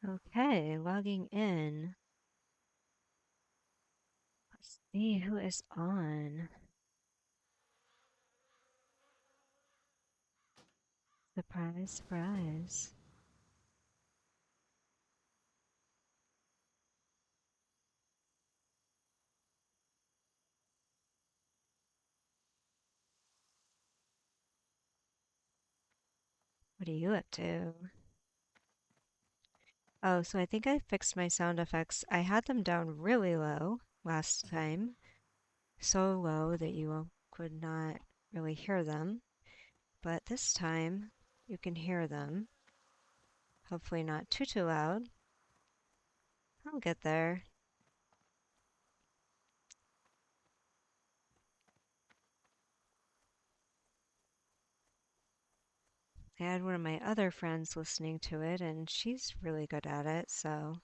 Okay, logging in. Let's see who is on. Surprise, surprise. What are you up to? Oh, so I think I fixed my sound effects. I had them down really low last time, so low that you could not really hear them. But this time you can hear them. Hopefully not too loud. I'll get there. I had one of my other friends listening to it, and she's really good at it, so.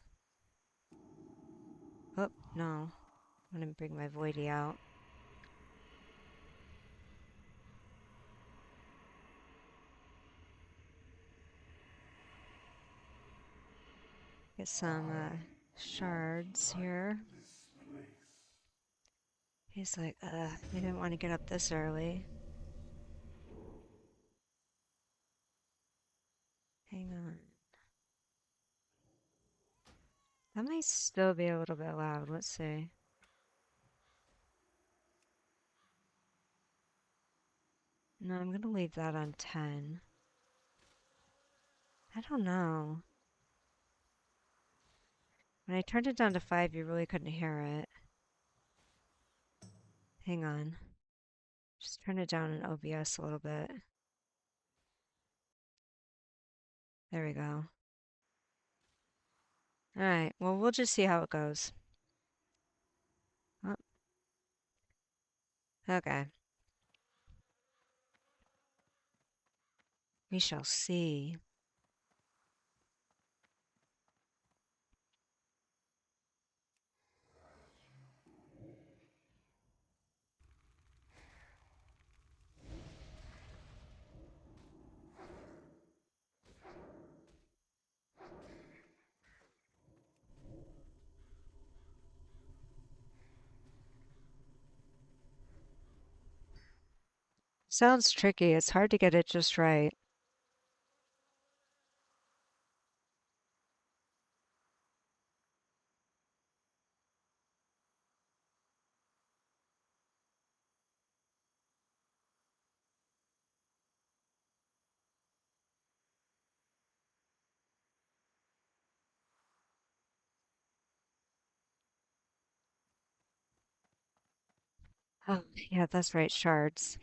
Oh, no. I'm gonna bring my voidy out. Get some shards here. He's like, I didn't want to get up this early. Hang on. That might still be a little bit loud. Let's see. No, I'm gonna leave that on 10. I don't know. When I turned it down to 5, you really couldn't hear it. Hang on. Just turn it down in OBS a little bit. There we go. Alright, well, we'll just see how it goes. Oh, okay. We shall see. Sounds tricky. It's hard to get it just right. Oh, yeah, that's right, shards.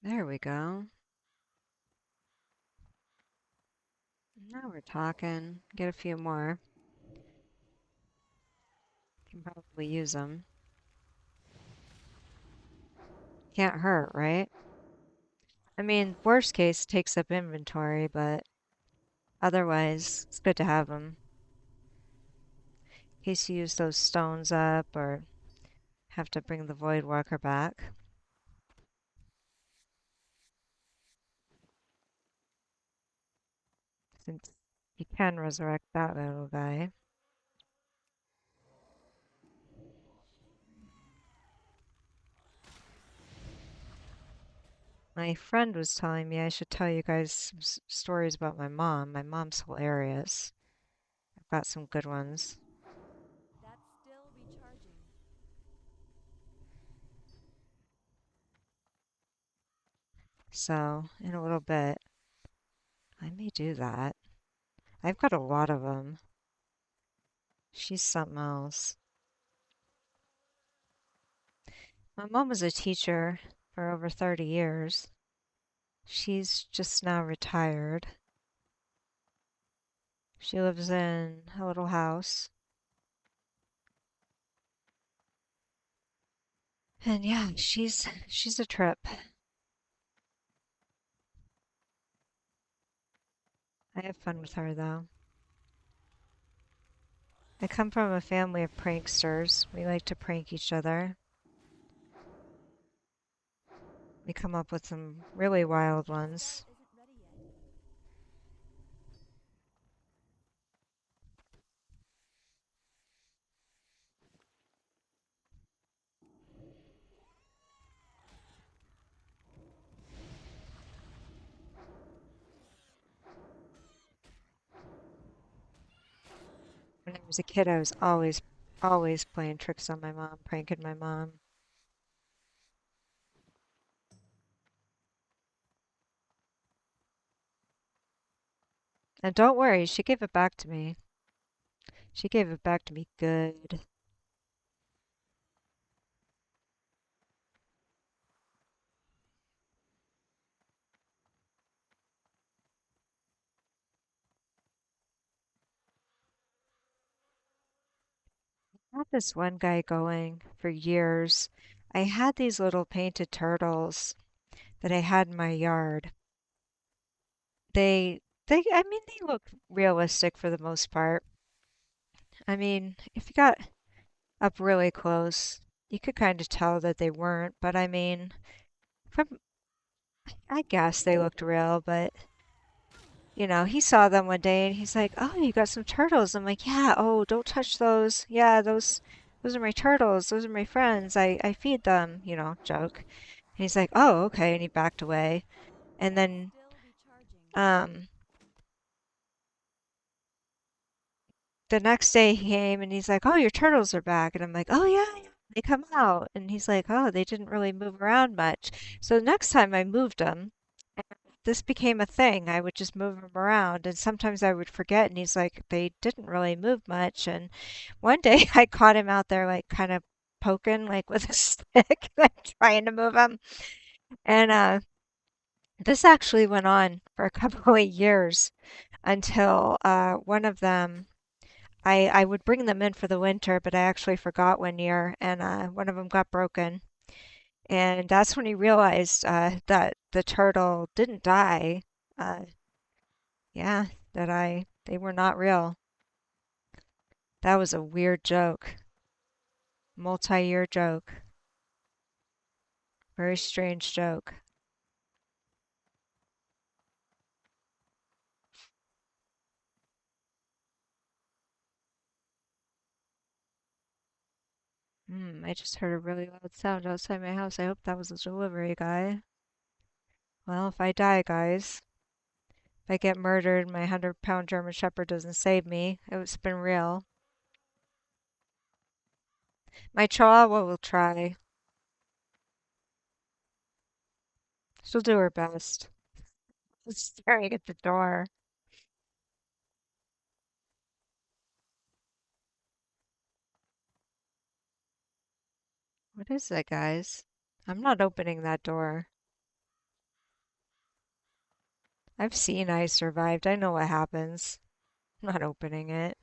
There we go. Now we're talking. Get a few more. Can probably use them. Can't hurt, right? I mean, worst case, takes up inventory, but otherwise, it's good to have them. In case you use those stones up or have to bring the Void Walker back. Since you can resurrect that little guy. My friend was telling me I should tell you guys some stories about my mom. My mom's hilarious. I've got some good ones. That's still recharging. So, in a little bit, I may do that. I've got a lot of them. She's something else. My mom was a teacher for over 30 years. She's just now retired. She lives in a little house. And yeah, she's a trip. I have fun with her though. I come from a family of pranksters. We like to prank each other. We come up with some really wild That ones. isn't ready yet. When I was a kid, I was always playing tricks on my mom, pranking my mom. And don't worry, she gave it back to me. She gave it back to me good. I had this one guy going for years. I had these little painted turtles that I had in my yard. I mean, they look realistic for the most part. I mean, if you got up really close, you could kind of tell that they weren't, but I mean, from, I guess they looked real, but he saw them one day and he's like, "Oh, you got some turtles." I'm like, "Yeah, oh, don't touch those. Yeah, those are my turtles. Those are my friends. I feed them, joke." And he's like, "Oh, okay." And he backed away. And That's then still recharging. um the next day he came and he's like, "Oh, your turtles are back." And I'm like, "Oh yeah, yeah, they come out." And he's like, "Oh, they didn't really move around much." So the next time I moved them, this became a thing. I would just move them around, and sometimes I would forget. And he's like, "They didn't really move much." And one day I caught him out there, like kind of poking, like with a stick, like trying to move them. And this actually went on for a couple of years until one of them. I would bring them in for the winter, but I actually forgot one year, and one of them got broken. And that's when he realized that the turtle didn't die. Uh, yeah, they were not real. That was a weird joke, multi-year joke, very strange joke. I just heard a really loud sound outside my house. I hope that was a delivery guy. Well, if I die, guys, if I get murdered, my 100-pound German Shepherd doesn't save me. It's been real. My Chihuahua will try. She'll do her best. Staring at the door. What is that, guys? I'm not opening that door. I've seen I survived. I know what happens. I'm not opening it.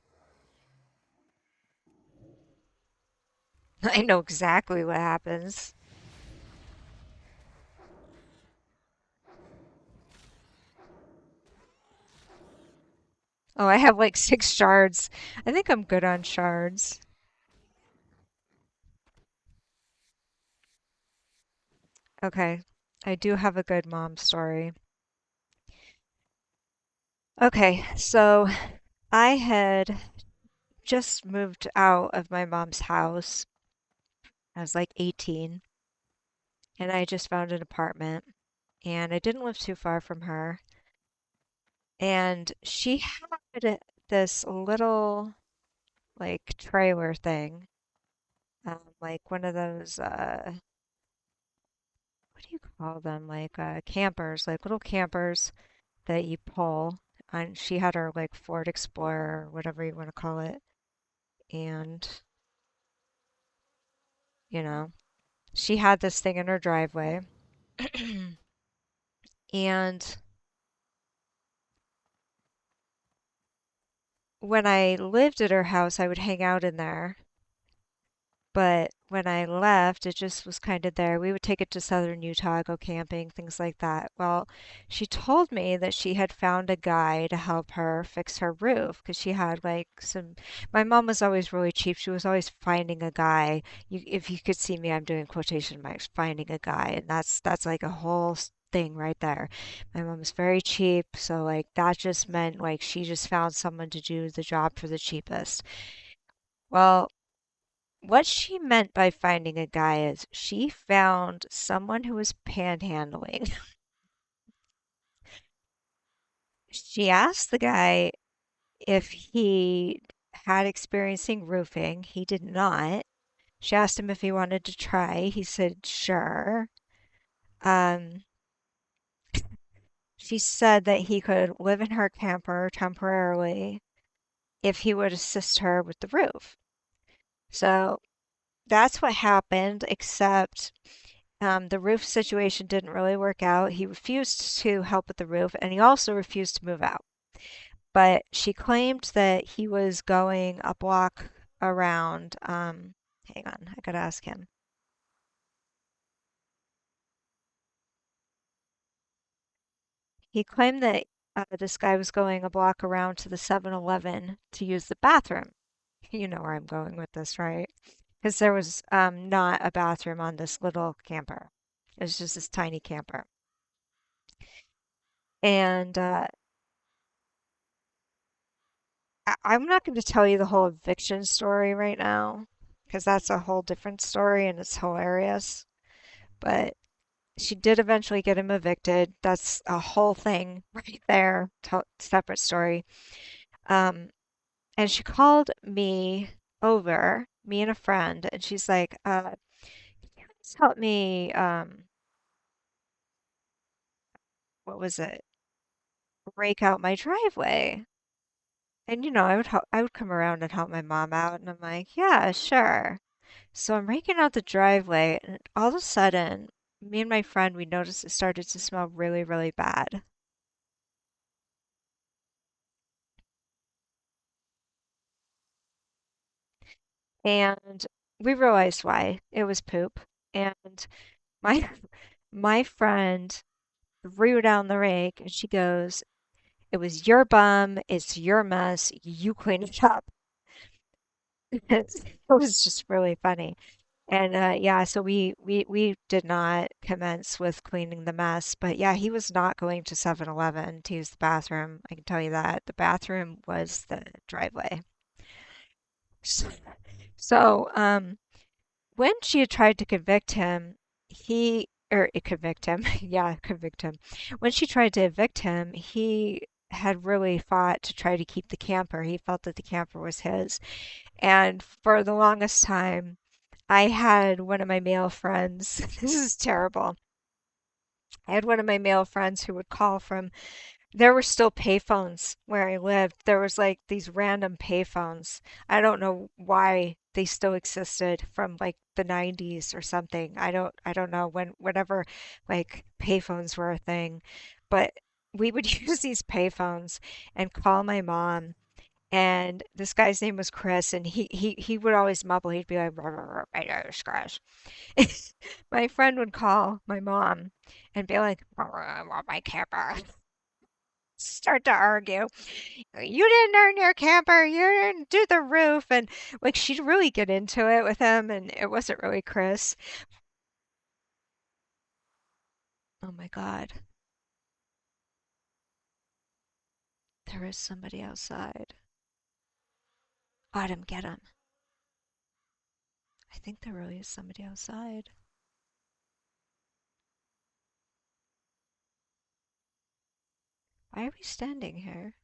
I know exactly what happens. Oh, I have like 6 shards. I think I'm good on shards. Okay, I do have a good mom story. Okay, so I had just moved out of my mom's house. I was like 18, and I just found an apartment, and I didn't live too far from her. And she had this little like trailer thing, like one of those what do you call them? Like campers, like little campers that you pull. And she had her like Ford Explorer, or whatever you want to call it. And, you know, she had this thing in her driveway. And when I lived at her house, I would hang out in there. But when I left, it just was kind of there. We would take it to southern Utah, go camping, things like that. Well, she told me that she had found a guy to help her fix her roof because she had like some. My mom was always really cheap. She was always finding a guy. If you could see me, I'm doing quotation marks, finding a guy, and that's like a whole thing right there. My mom was very cheap, so like that just meant like she just found someone to do the job for the cheapest. Well, what she meant by finding a guy is she found someone who was panhandling. She asked the guy if he had experiencing roofing. He did not. She asked him if he wanted to try. He said, sure. Um, she said that he could live in her camper temporarily if he would assist her with the roof. So that's what happened, except the roof situation didn't really work out. He refused to help with the roof, and he also refused to move out. But she claimed that he was going a block around. Hang on, I gotta ask him. He claimed that this guy was going a block around to the 7-Eleven to use the bathroom. You know where I'm going with this, right? Because there was not a bathroom on this little camper. It was just this tiny camper. And I'm not going to tell you the whole eviction story right now because that's a whole different story and it's hilarious. But she did eventually get him evicted. That's a whole thing right there, separate story. Um, and she called me over, me and a friend, and she's like, "Can you guys help me? What was it? Rake out my driveway." And I would come around and help my mom out, and I'm like, "Yeah, sure." So I'm raking out the driveway, and all of a sudden, me and my friend, we noticed it started to smell really, really bad. And we realized why. It was poop. And my my friend threw down the rake and she goes, "It was your bum, it's your mess, you clean it up." It was just really funny. And yeah, so we did not commence with cleaning the mess, but yeah, he was not going to 7-Eleven to use the bathroom. I can tell you that. The bathroom was the driveway. So, so when she had tried to convict him, convict him, yeah, convict him. When she tried to evict him, he had really fought to try to keep the camper. He felt that the camper was his. And for the longest time, I had one of my male friends, this is terrible. I had one of my male friends who would call from, there were still payphones where I lived. There was like these random payphones. I don't know why they still existed from like the 90s or something. I don't know whenever like payphones were a thing. But we would use these payphones and call my mom. And this guy's name was Chris, and he would always mumble. He'd be like, "Rah, rah, rah, my name is Chris." My friend would call my mom and be like, "Rah, rah, rah, my camper." Start to argue. You didn't earn your camper. You didn't do the roof. And like she'd really get into it with him, and it wasn't really Chris. Oh my God, there is somebody outside. Autumn, get him. I think there really is somebody outside. Why are we standing here?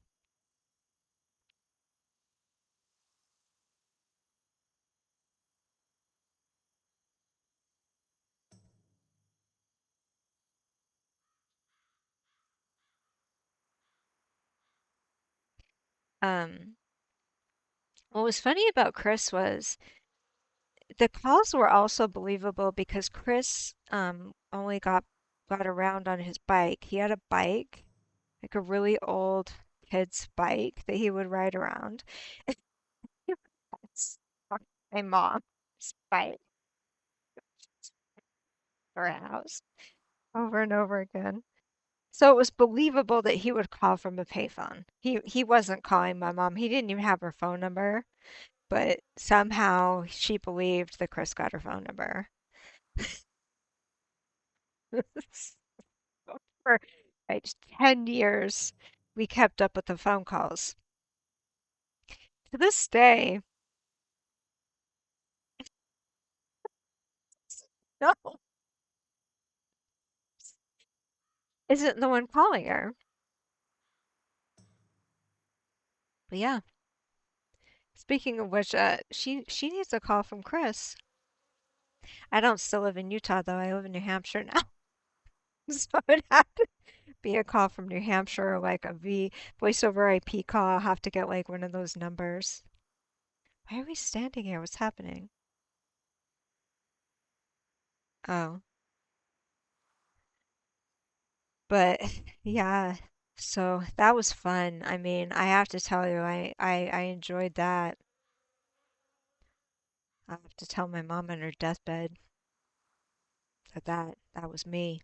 Um, what was funny about Chris was the calls were also believable because Chris only got around on his bike. He had a bike, like a really old kid's bike that he would ride around. That's my mom. Spite our house over and over again. So it was believable that he would call from a payphone. He wasn't calling my mom. He didn't even have her phone number, but somehow she believed that Chris got her phone number. For like 10 years, we kept up with the phone calls. To this day, no, isn't the one calling her. But yeah, speaking of which, she needs a call from Chris. I don't still live in Utah though. I live in New Hampshire now. So it'd have to be a call from New Hampshire or like a voice over IP call. I'll have to get like one of those numbers. Why are we standing here? What's happening? Oh, but yeah. So that was fun. I mean, I have to tell you, I enjoyed that. I have to tell my mom on her deathbed that was me,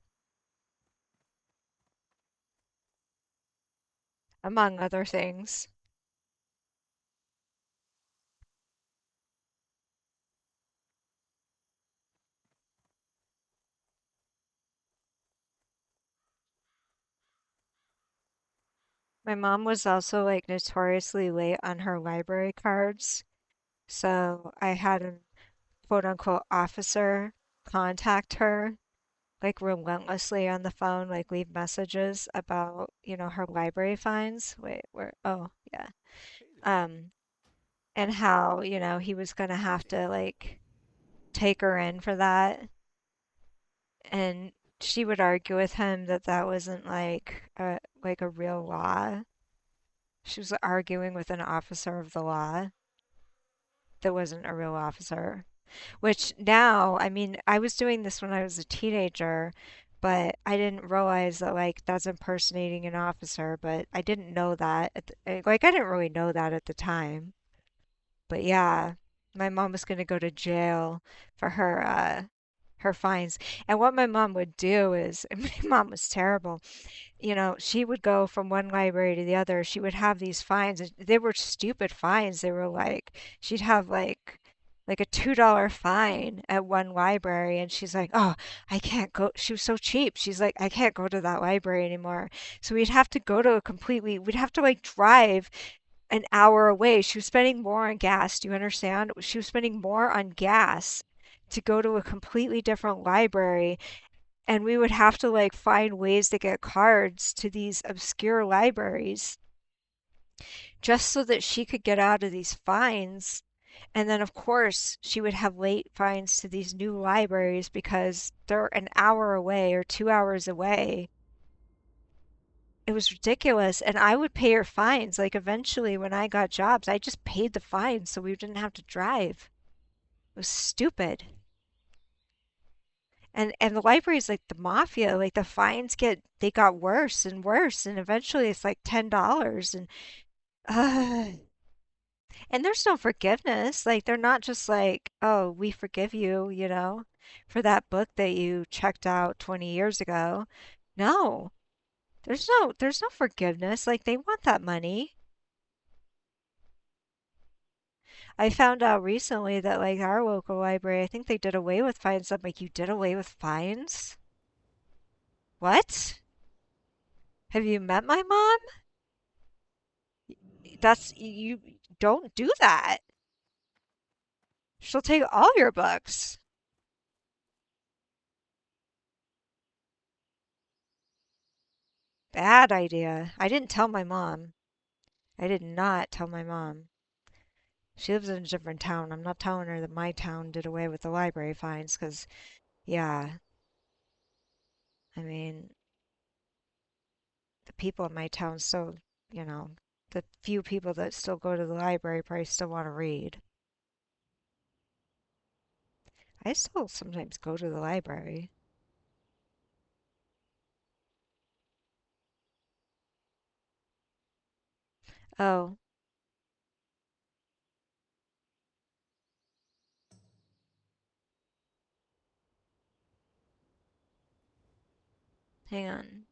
among other things. My mom was also like notoriously late on her library cards, so I had a quote unquote officer contact her like relentlessly on the phone, like leave messages about, her library fines. Wait, where? Oh, yeah. Um, and how, he was gonna have to like take her in for that. And she would argue with him that that wasn't like a real law. She was arguing with an officer of the law that wasn't a real officer. Which now, I mean, I was doing this when I was a teenager, but I didn't realize that like that's impersonating an officer, but I didn't know that like I didn't really know that at the time. But yeah, my mom was going to go to jail for her fines. And what my mom would do is, and my mom was terrible. She would go from one library to the other. She would have these fines. They were stupid fines. They were like, she'd have like a $2 fine at one library, and she's like, "Oh, I can't go." She was so cheap. She's like, "I can't go to that library anymore." So we'd have to like drive an hour away. She was spending more on gas. Do you understand? She was spending more on gas to go to a completely different library, and we would have to like find ways to get cards to these obscure libraries just so that she could get out of these fines. And then, of course, she would have late fines to these new libraries because they're an hour away or 2 hours away. It was ridiculous. And I would pay her fines. Like, eventually, when I got jobs, I just paid the fines so we didn't have to drive. It was stupid. And the library is like the mafia. Like, the fines they got worse and worse. And eventually, it's like $10. Uh, And there's no forgiveness. Like, they're not just like, oh, we forgive you, for that book that you checked out 20 years ago. No, there's no forgiveness. Like, they want that money. I found out recently that, like, our local library, I think they did away with fines. I'm like, you did away with fines? What? Have you met my mom? You don't do that. She'll take all your books. Bad idea. I didn't tell my mom. I did not tell my mom. She lives in a different town. I'm not telling her that my town did away with the library fines because, yeah, I mean, the people in my town still, you know, the few people that still go to the library probably still want to read. I still sometimes go to the library. Oh, Hang on.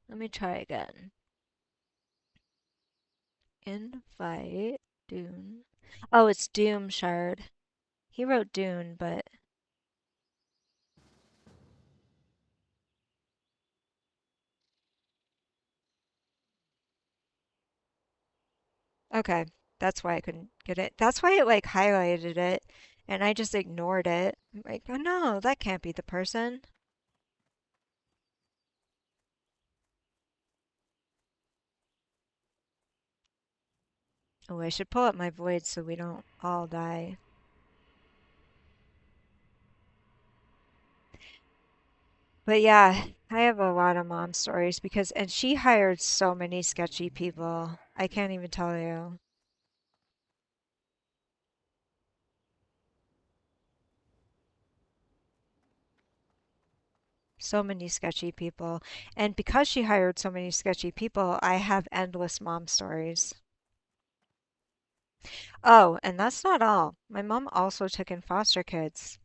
Let me try again. Invite Dune. Oh, it's Doom Shard. He wrote Dune, but okay. That's why I couldn't get it. That's why it like highlighted it and I just ignored it. I'm like, oh no, that can't be the person. Oh, I should pull up my void so we don't all die. But yeah, I have a lot of mom stories because, and she hired so many sketchy people. I can't even tell you. So many sketchy people. And because she hired so many sketchy people, I have endless mom stories. Oh, and that's not all. My mom also took in foster kids.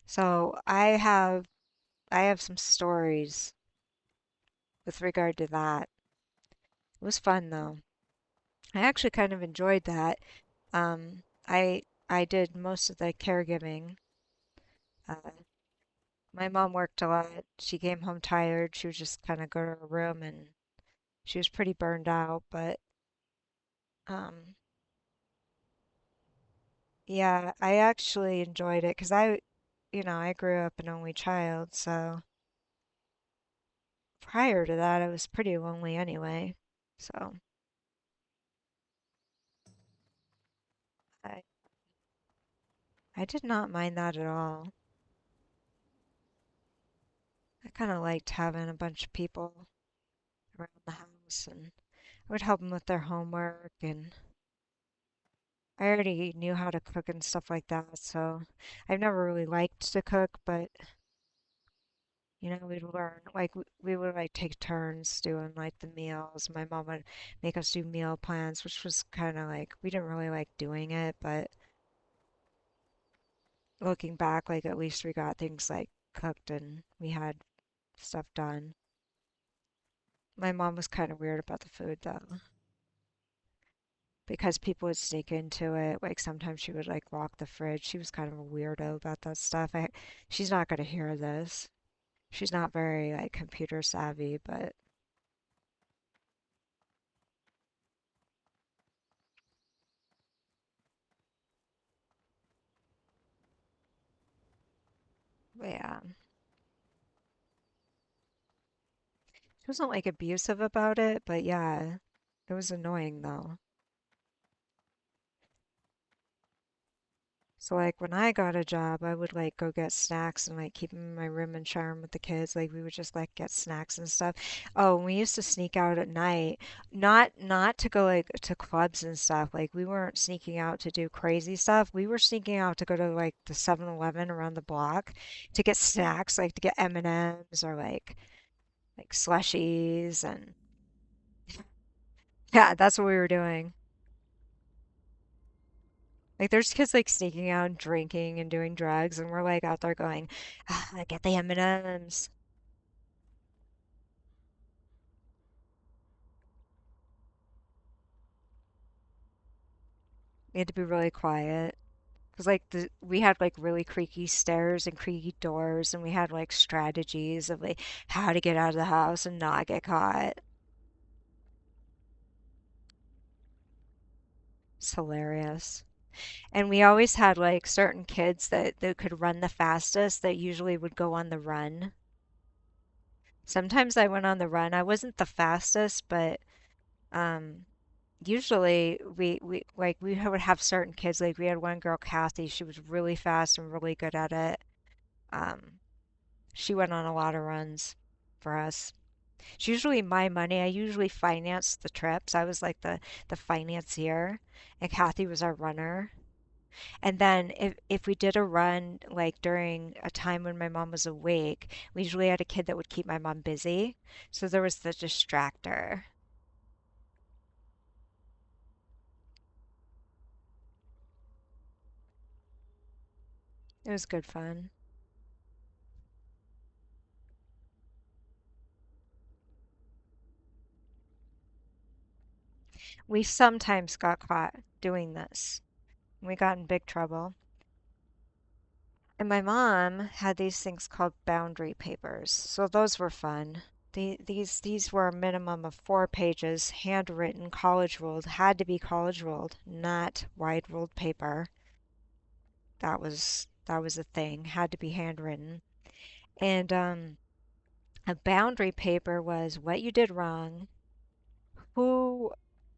So I have some stories with regard to that. It was fun though. I actually kind of enjoyed that. I did most of the caregiving. Uh, my mom worked a lot. She came home tired. She would just kind of go to her room and she was pretty burned out, but um yeah, I actually enjoyed it because I grew up an only child, so prior to that I was pretty lonely anyway. So I I did not mind that at all. I kind of liked having a bunch of people around the house and I would help them with their homework and I already knew how to cook and stuff like that, so I've never really liked to cook, but we'd learn like we would like take turns doing like the meals. My mom would make us do meal plans, which was kind of like we didn't really like doing it, but looking back, like at least we got things like cooked and we had stuff done. My mom was kind of weird about the food though, because people would sneak into it. Like sometimes she would like lock the fridge. She was kind of a weirdo about that stuff. She's not gonna hear this. She's not very like computer savvy, but yeah. She wasn't like abusive about it, but yeah, it was annoying though. So like when I got a job, I would like go get snacks and like keep them in my room and share them with the kids. Like we would just like get snacks and stuff. Oh, and we used to sneak out at night, not to go like to clubs and stuff. Like we weren't sneaking out to do crazy stuff. We were sneaking out to go to like the 7-Eleven around the block to get snacks, like to get M&Ms or like slushies and yeah, that's what we were doing. Like there's kids like sneaking out and drinking and doing drugs, and we're like out there going, ah, get the M&Ms. We had to be really quiet because like we had like really creaky stairs and creaky doors, and we had like strategies of like how to get out of the house and not get caught. It's hilarious. And we always had like certain kids that could run the fastest that usually would go on the run. Sometimes I went on the run. I wasn't the fastest, but um usually we would have certain kids like we had one girl Kathy, she was really fast and really good at it. um she went on a lot of runs for us. It's usually my money. I usually financed the trips. I was like the financier and Kathy was our runner. And then if we did a run like during a time when my mom was awake, we usually had a kid that would keep my mom busy, so there was the distractor. It was good fun. We sometimes got caught doing this. We got in big trouble. And my mom had these things called boundary papers. So those were fun. These were a minimum of 4 pages, handwritten, college ruled, had to be college ruled, not wide ruled paper. That was a thing, had to be handwritten. And a boundary paper was what you did wrong, who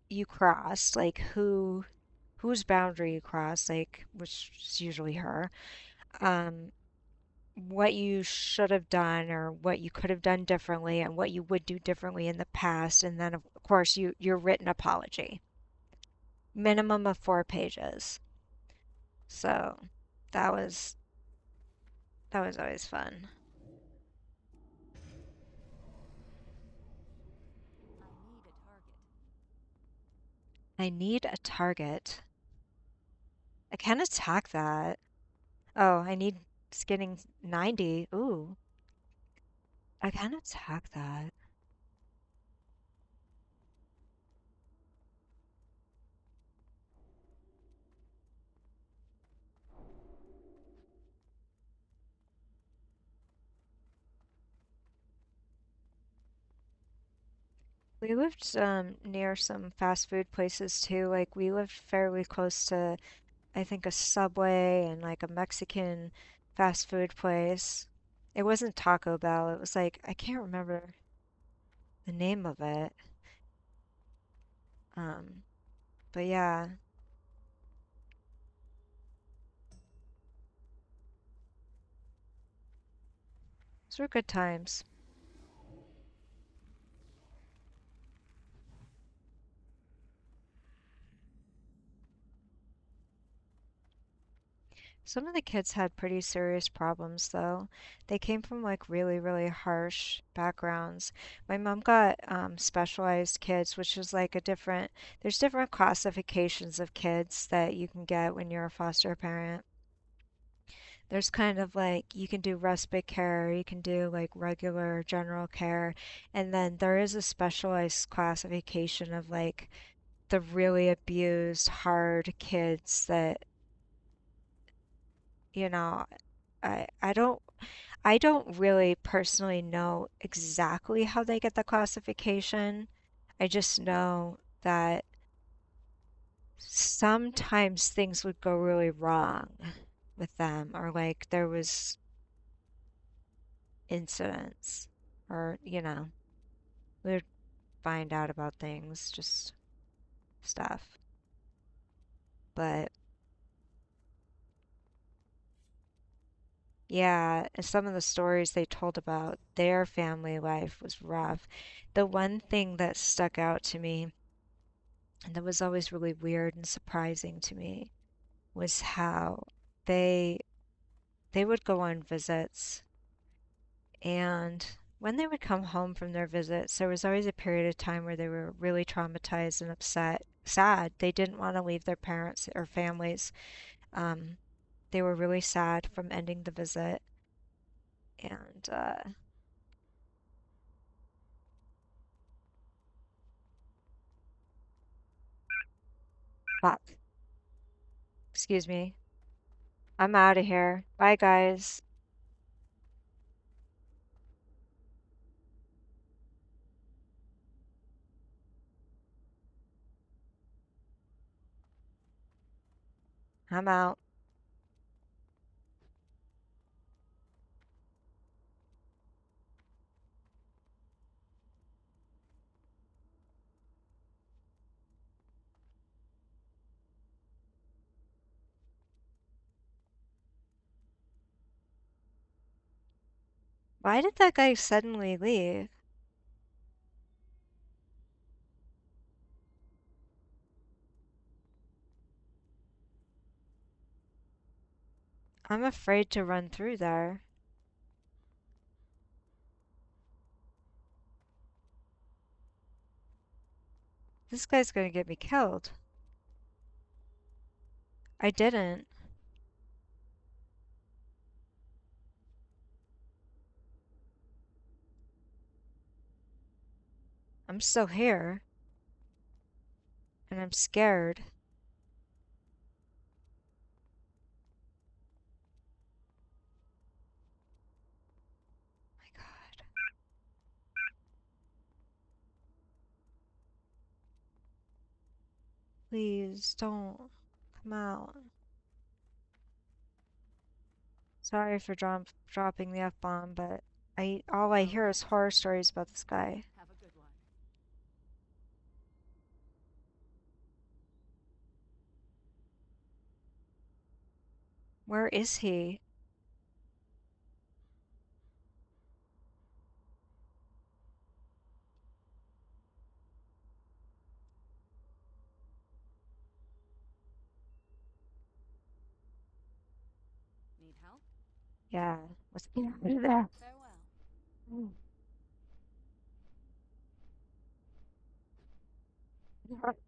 you crossed, like whose boundary you crossed, like which is usually her, um, what you should have done or what you could have done differently and what you would do differently in the past, and then of course your written apology. Minimum of 4 pages. So that was that was always fun. I need a target. I need a target. I can attack that. Oh, I need getting 90. Ooh, I can attack that. We lived near some fast food places too. Like we lived fairly close to, I think, a Subway and like a Mexican fast food place. It wasn't Taco Bell. It was like I can't remember the name of it. Um, but yeah, those were good times. Some of the kids had pretty serious problems though. They came from like really, really harsh backgrounds. My mom got specialized kids, which is like there's different classifications of kids that you can get when you're a foster parent. There's kind of like you can do respite care, you can do like regular general care, and then there is a specialized classification of like the really abused, hard kids that, you know, I don't really personally know exactly how they get the classification. I just know that sometimes things would go really wrong with them, or like there was incidents, or, we would find out about things, just stuff. But yeah, and some of the stories they told about their family life was rough. The one thing that stuck out to me, and that was always really weird and surprising to me, was how they they would go on visits, and when they would come home from their visits, there was always a period of time where they were really traumatized and upset, sad. They didn't want to leave their parents or families. Um, they were really sad from ending the visit, and fuck, excuse me. I'm out of here. Bye, guys. I'm out. Why did that guy suddenly leave? I'm afraid to run through there. This guy's gonna get me killed. I didn't. I'm still here. and I'm scared. My God. Please don't come out. Sorry for dropping the F-bomb, but all I Well hear met. is horror stories about this guy. Have a good one. Where is he? Need help? Yeah, let's get out of there. Farewell.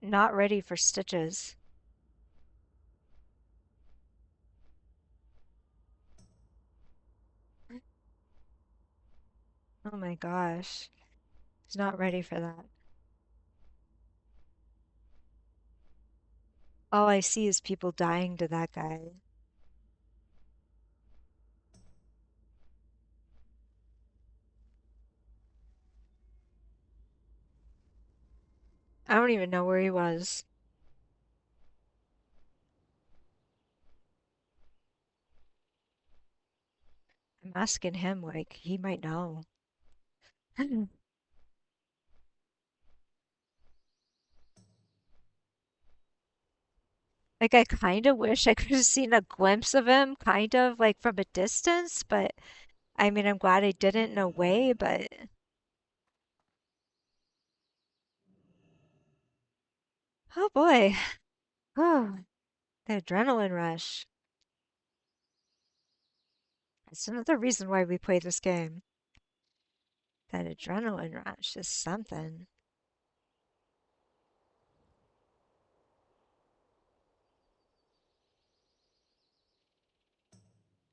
Not ready for stitches. Oh my gosh. He's not ready for that. All I see is people dying to that guy. I don't even know where he was. I'm asking him, like, he might know. Like, I kind of wish I could have seen a glimpse of him, kind of like from a distance, but I mean, I'm glad I didn't, in a way, but oh boy. Oh, the adrenaline rush. It's another reason why we play this game. That adrenaline rush is something.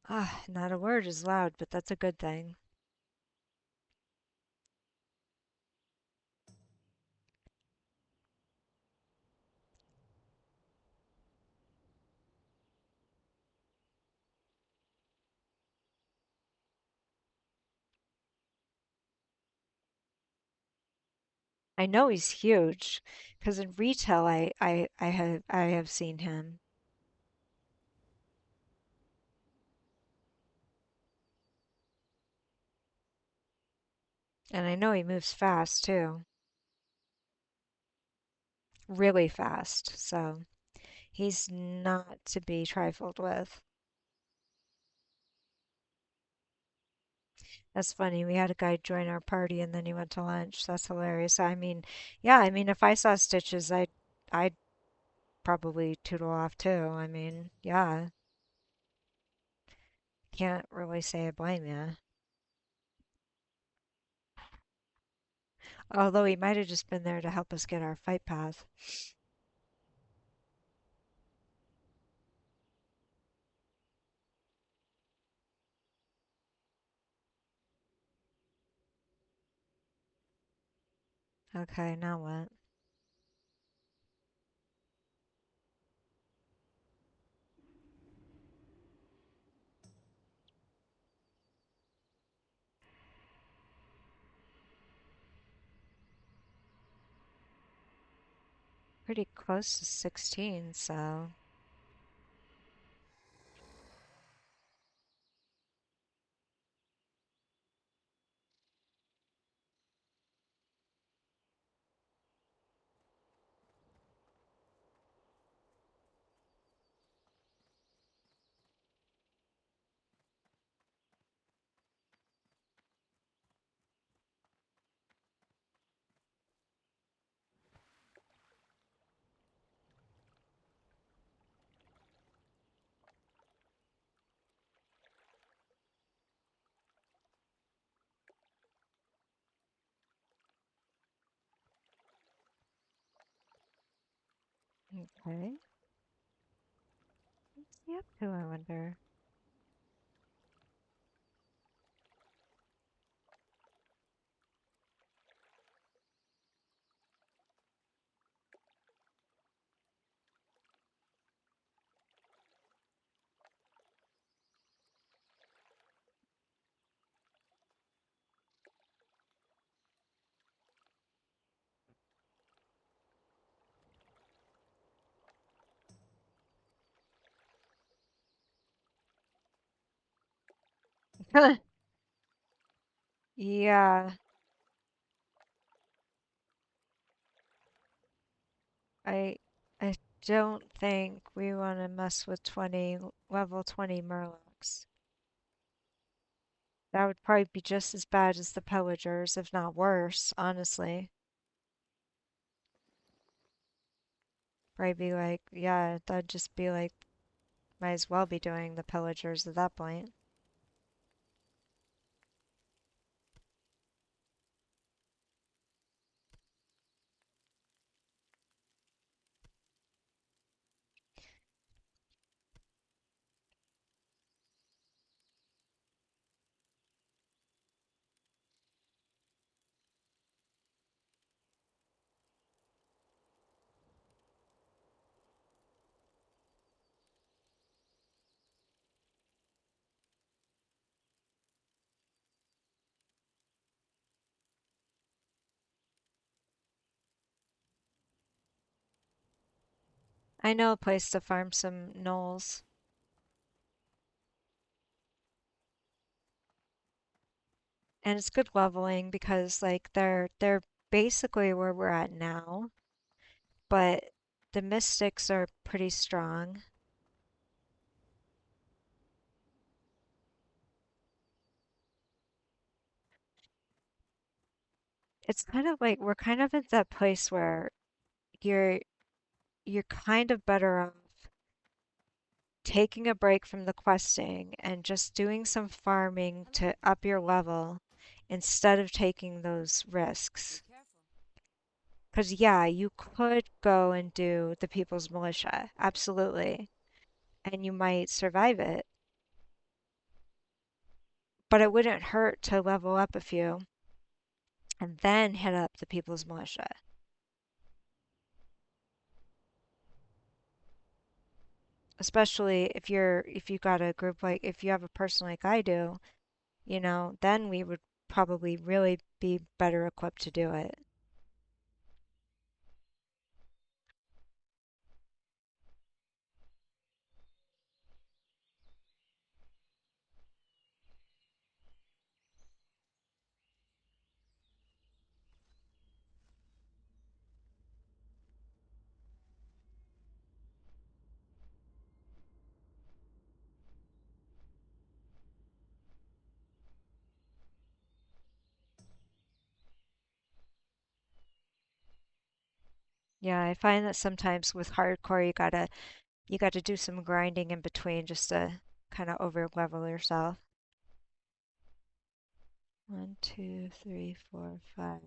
Ah, not a word is loud, but that's a good thing. I know he's huge, because in retail I have seen him. And I know he moves fast too. Really fast. So he's not to be trifled with. That's funny. We had a guy join our party and then he went to lunch. That's hilarious. I mean, yeah, I mean if I saw stitches I'd probably tootle off too. I mean, yeah. Can't really say I blame you. Although he might have just been there to help us get our fight path. Okay, now what? Pretty close to 16, so okay. What's he up to, I wonder? Yeah, I I don't think we want to mess with 20 level 20 Murlocs. That would probably be just as bad as the pillagers, if not worse, honestly. Probably be like, yeah, that'd just be like, might as well be doing the pillagers at that point. I know a place to farm some gnolls, and it's good leveling because like they're basically where we're at now, but the mystics are pretty strong. It's kind of like we're kind of at that place where you're you're kind of better off taking a break from the questing and just doing some farming Hello. to up your level instead of taking those Be risks. careful. Because, yeah, you could go and do the People's Militia, absolutely, and you might survive it, but it wouldn't hurt to level up a few and then hit up the People's Militia. Especially if you got a group like if you have a person like I do, then we would probably really be better equipped to do it. Yeah, I find that sometimes with hardcore you gotta do some grinding in between just to kind of over level yourself. One, two, three, four, five.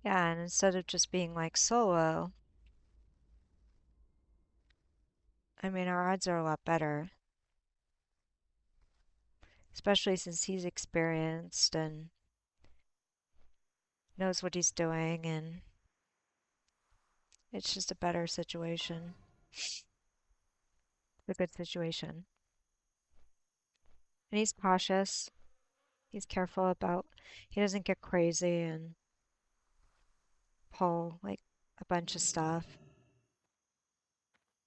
Yeah, and instead of just being like solo, I mean our odds are a lot better, especially since he's experienced and knows what he's doing and it's just a better situation. It's a good situation. And he's cautious. He's careful about he doesn't get crazy and pull like a bunch of stuff.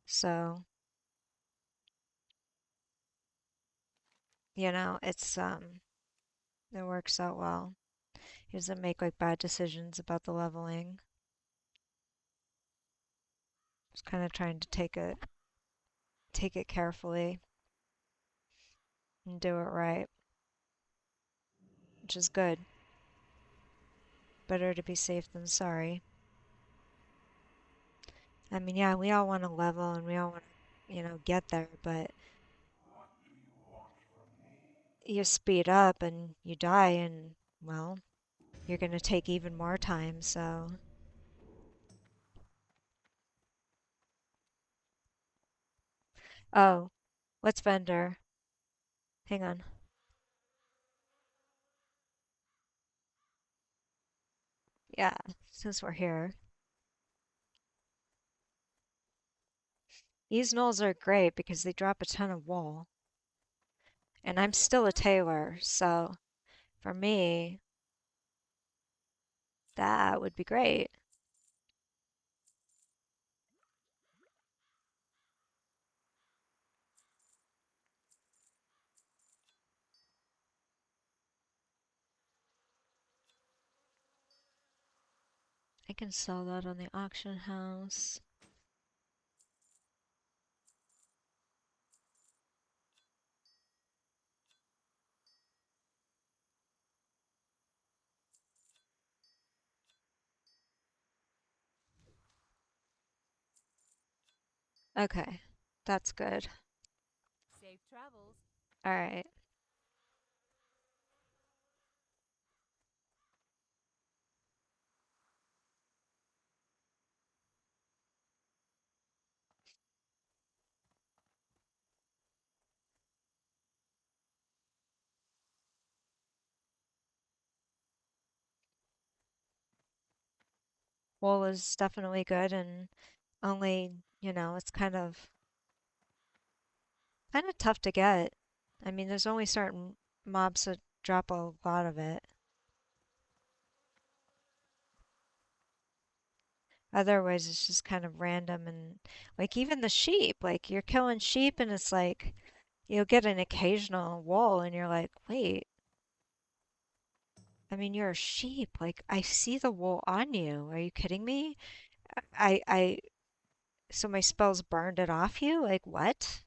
So, it works out well. He doesn't make like bad decisions about the leveling. Just kind of trying to take it carefully and do it right, which is good. Better to be safe than sorry. I mean, yeah, we all want to level and we all want to, get there, but you speed up and you die and, well, you're going to take even more time, so. Oh, what's vendor? Hang on. Yeah, since we're here. These knolls are great because they drop a ton of wool. And I'm Yep, still a sure. tailor, so for me, that would be great. I can sell that on the auction house. Okay, that's good. Safe travels. All right. Wool is definitely good and only, it's kind of tough to get. I mean, there's only certain mobs that drop a lot of it. Otherwise, it's just kind of random and like even the sheep, like you're killing sheep and it's like you'll get an occasional wool and you're like, wait, I mean, you're a sheep. Like I see the wool on you. Are you kidding me? I so my spells burned it off you? Like what?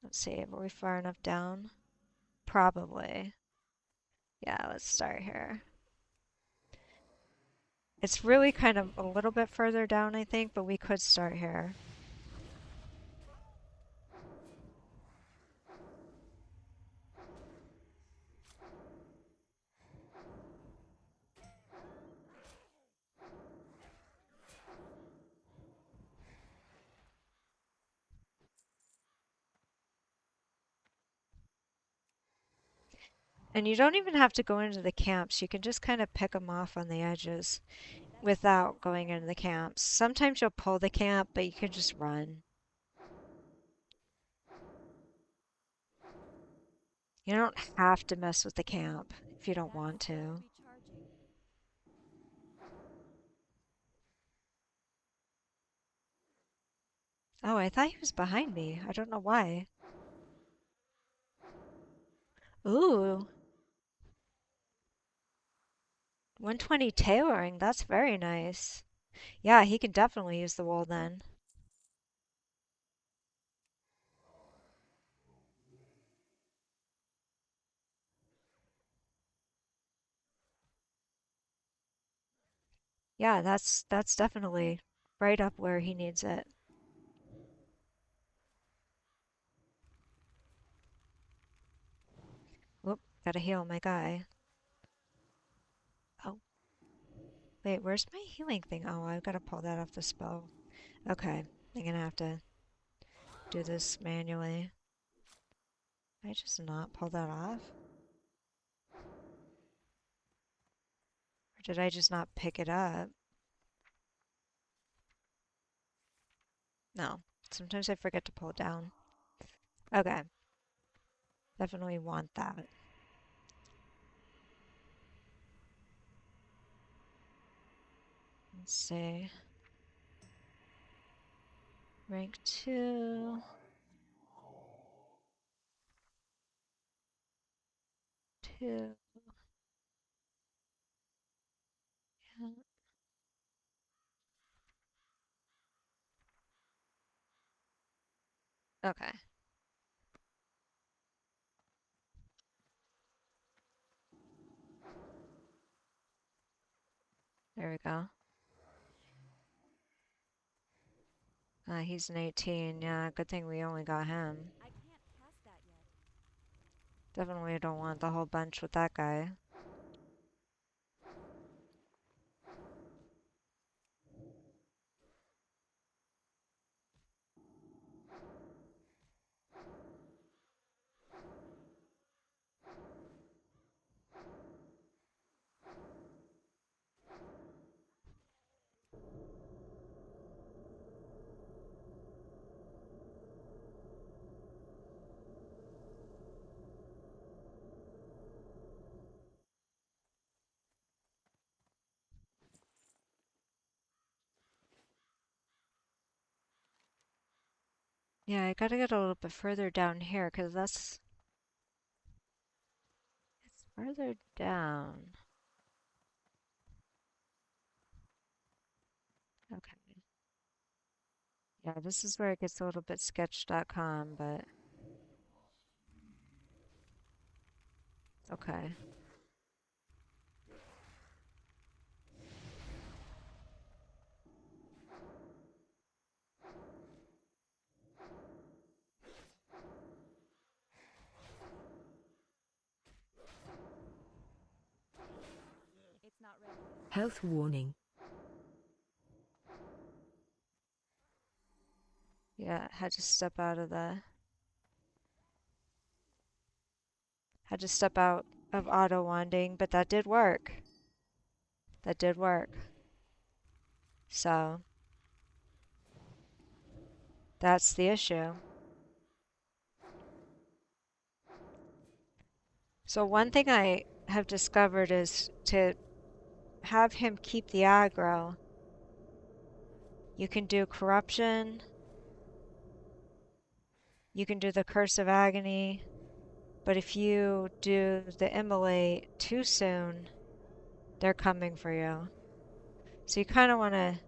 Let's see, are we far enough down? Probably. Yeah, let's start here. It's really kind of a little bit further down, I think, but we could start here. And you don't even have to go into the camps. You can just kind of pick them off on the edges That's so without going into cool. the camps. Sometimes you'll pull the camp, but you can just run. You don't have to mess with the camp if you don't That's want worth to. recharging. Oh, I thought he was behind me. I don't know why. Ooh, 120 tailoring. That's very nice. Yeah, he can definitely use the wool then. Yeah, that's definitely right up where he needs it. Whoop, gotta heal my guy. Oh, wait, where's my healing thing? Oh, I've gotta pull that off the spell. Okay, I'm gonna have to do this manually. Did I just not pull that off? Or did I just not pick it up? No, sometimes I forget to pull it down. Okay, definitely want that. Let's see. Rank 2, 2. Yeah. Okay, there we go. He's an 18. Yeah, good thing we only got him. I can't cast that yet. Definitely don't want the whole bunch with that guy. Yeah, I gotta get a little bit further down here because it's further down. Okay. Yeah, this is where it gets a little bit sketch.com, but it's okay. It's not ready yet. Health warning. Yeah, had to step out of auto wanding, but that did work. That did work. So that's the issue. So one thing I have discovered is to have him keep the aggro. You can do corruption, you can do the curse of agony, but if you do the immolate too soon, they're coming for you. So you kind of want to,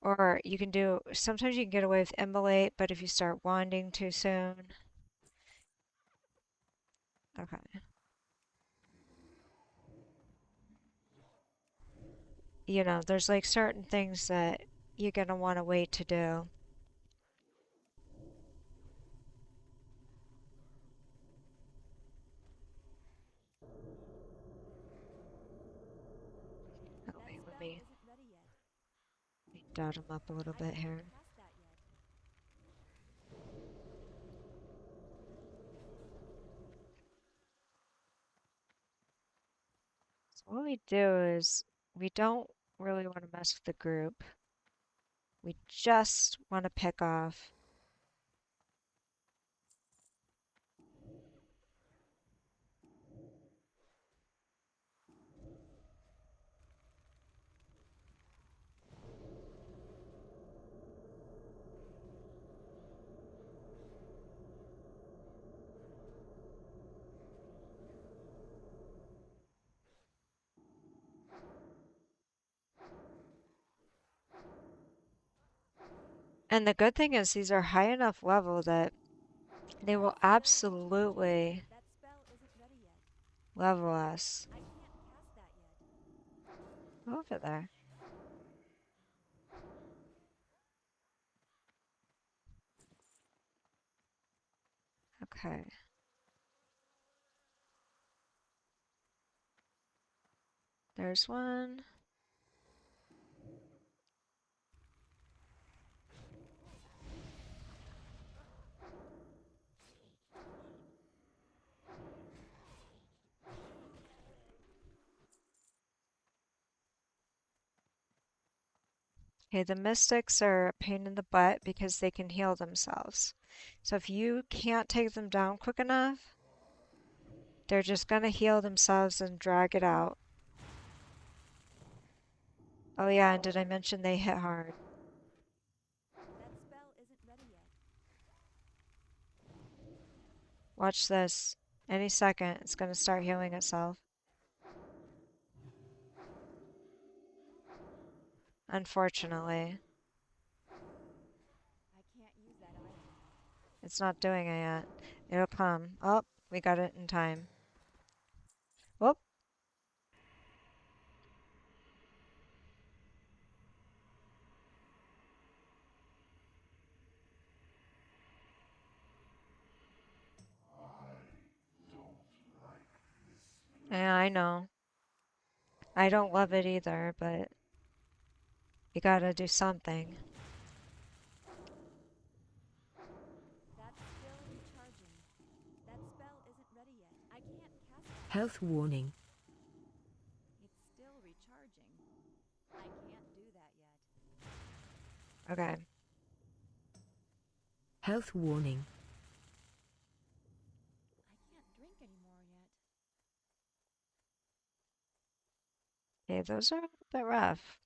or you can do, sometimes you can get away with immolate, but if you start wanding too soon, okay. You know, there's like certain things that you're going to want to wait to do. Oh, That wait, spell isn't ready yet. let me dot them up a little I bit can't here. cast that yet. So what we do is we don't really want to mess with the group. We just want to pick off. And the good thing is these are high enough level that they will absolutely That spell isn't ready yet. level us. I can't cast that yet. Over there. Okay. There's one. Okay, the mystics are a pain in the butt because they can heal themselves. So if you can't take them down quick enough, they're just gonna heal themselves and drag it out. Oh yeah, and did I mention they hit hard? That spell isn't ready yet. Watch this. Any second, it's gonna start healing itself. Unfortunately, I can't use that item yet. it's not doing it yet. It'll come. Oh, we got it in time. Whoop. Yeah, I know. I don't love it either, but you gotta do something. That's still recharging. That spell isn't ready yet. I can't cast that yet. Health warning. It's still recharging. I can't do that yet. Okay. Health warning. I can't drink anymore yet. Okay, those are a bit rough.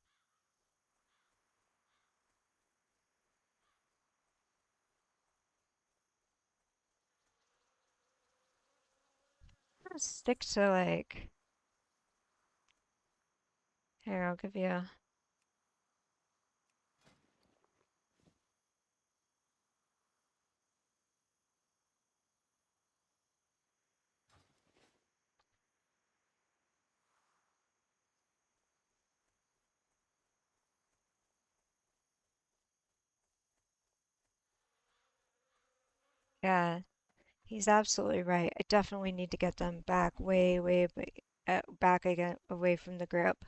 Stick to like, here, I'll give you, yeah, he's absolutely right. I definitely need to get them back back again, away from the group.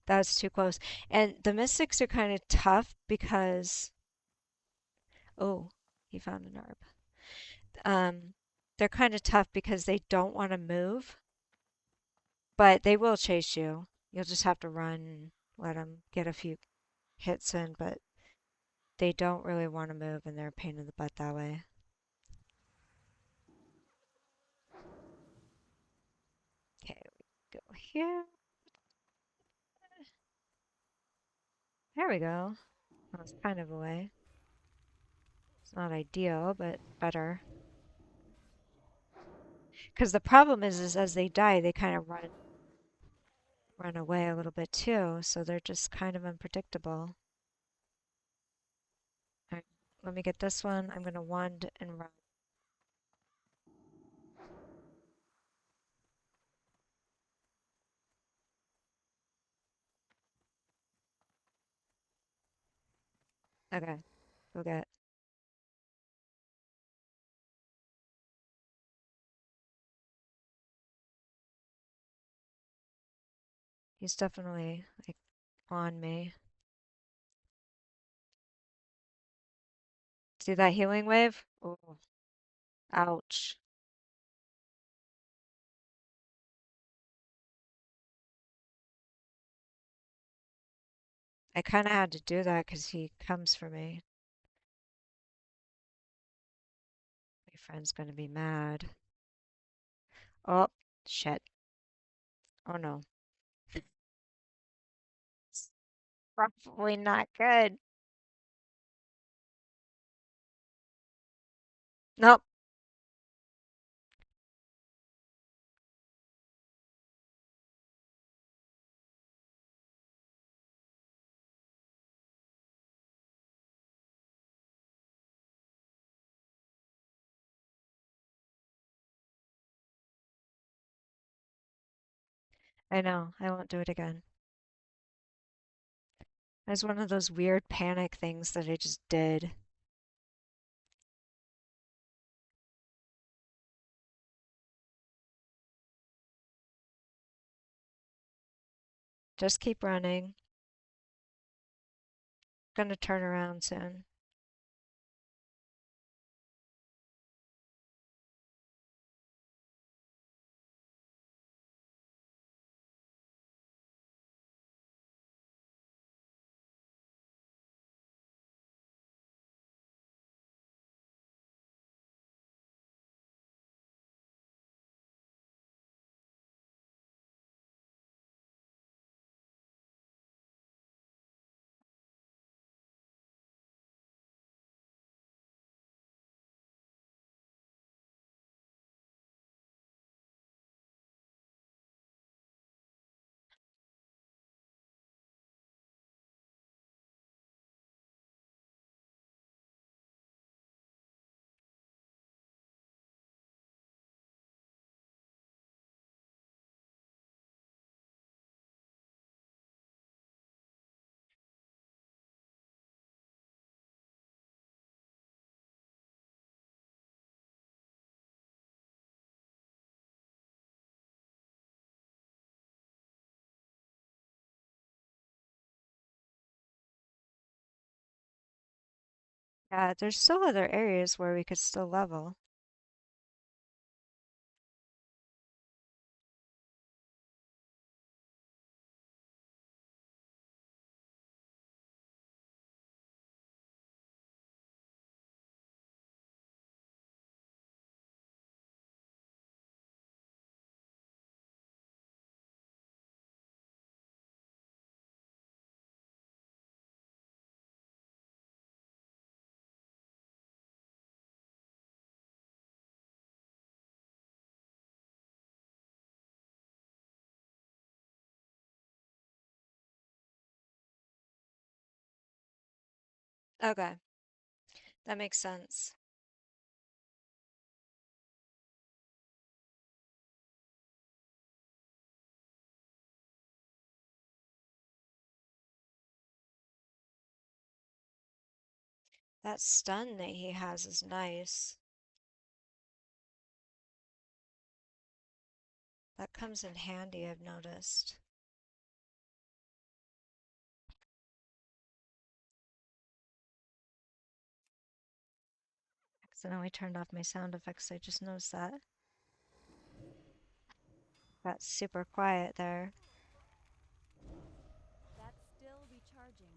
That's too close. And the mystics are kind of tough because, oh, he found an herb. They're kind of tough because they don't want to move, but they will chase you. You'll just have to run and let them get a few hits in, but they don't really want to move and they're a pain in the butt that way. Okay, we go here. There we go. That was kind of a way. It's not ideal, but better. Because the problem is as they die, they kind of run away a little bit too, so they're just kind of unpredictable. All right, let me get this one. I'm gonna wand and run. Okay, go get. He's definitely like on me. See that healing wave? Oh, ouch. I kind of had to do that because he comes for me. My friend's gonna be mad. Oh, shit. Oh no. It's probably not good. Nope. I know. I won't do it again. It was one of those weird panic things that I just did. Just keep running. Gonna turn around soon. Yeah, there's still other areas where we could still level. Okay, that makes sense. That stun that he has is nice. That comes in handy, I've noticed. Accidentally turned off my sound effects, I just noticed that. Got super quiet there. That's still recharging.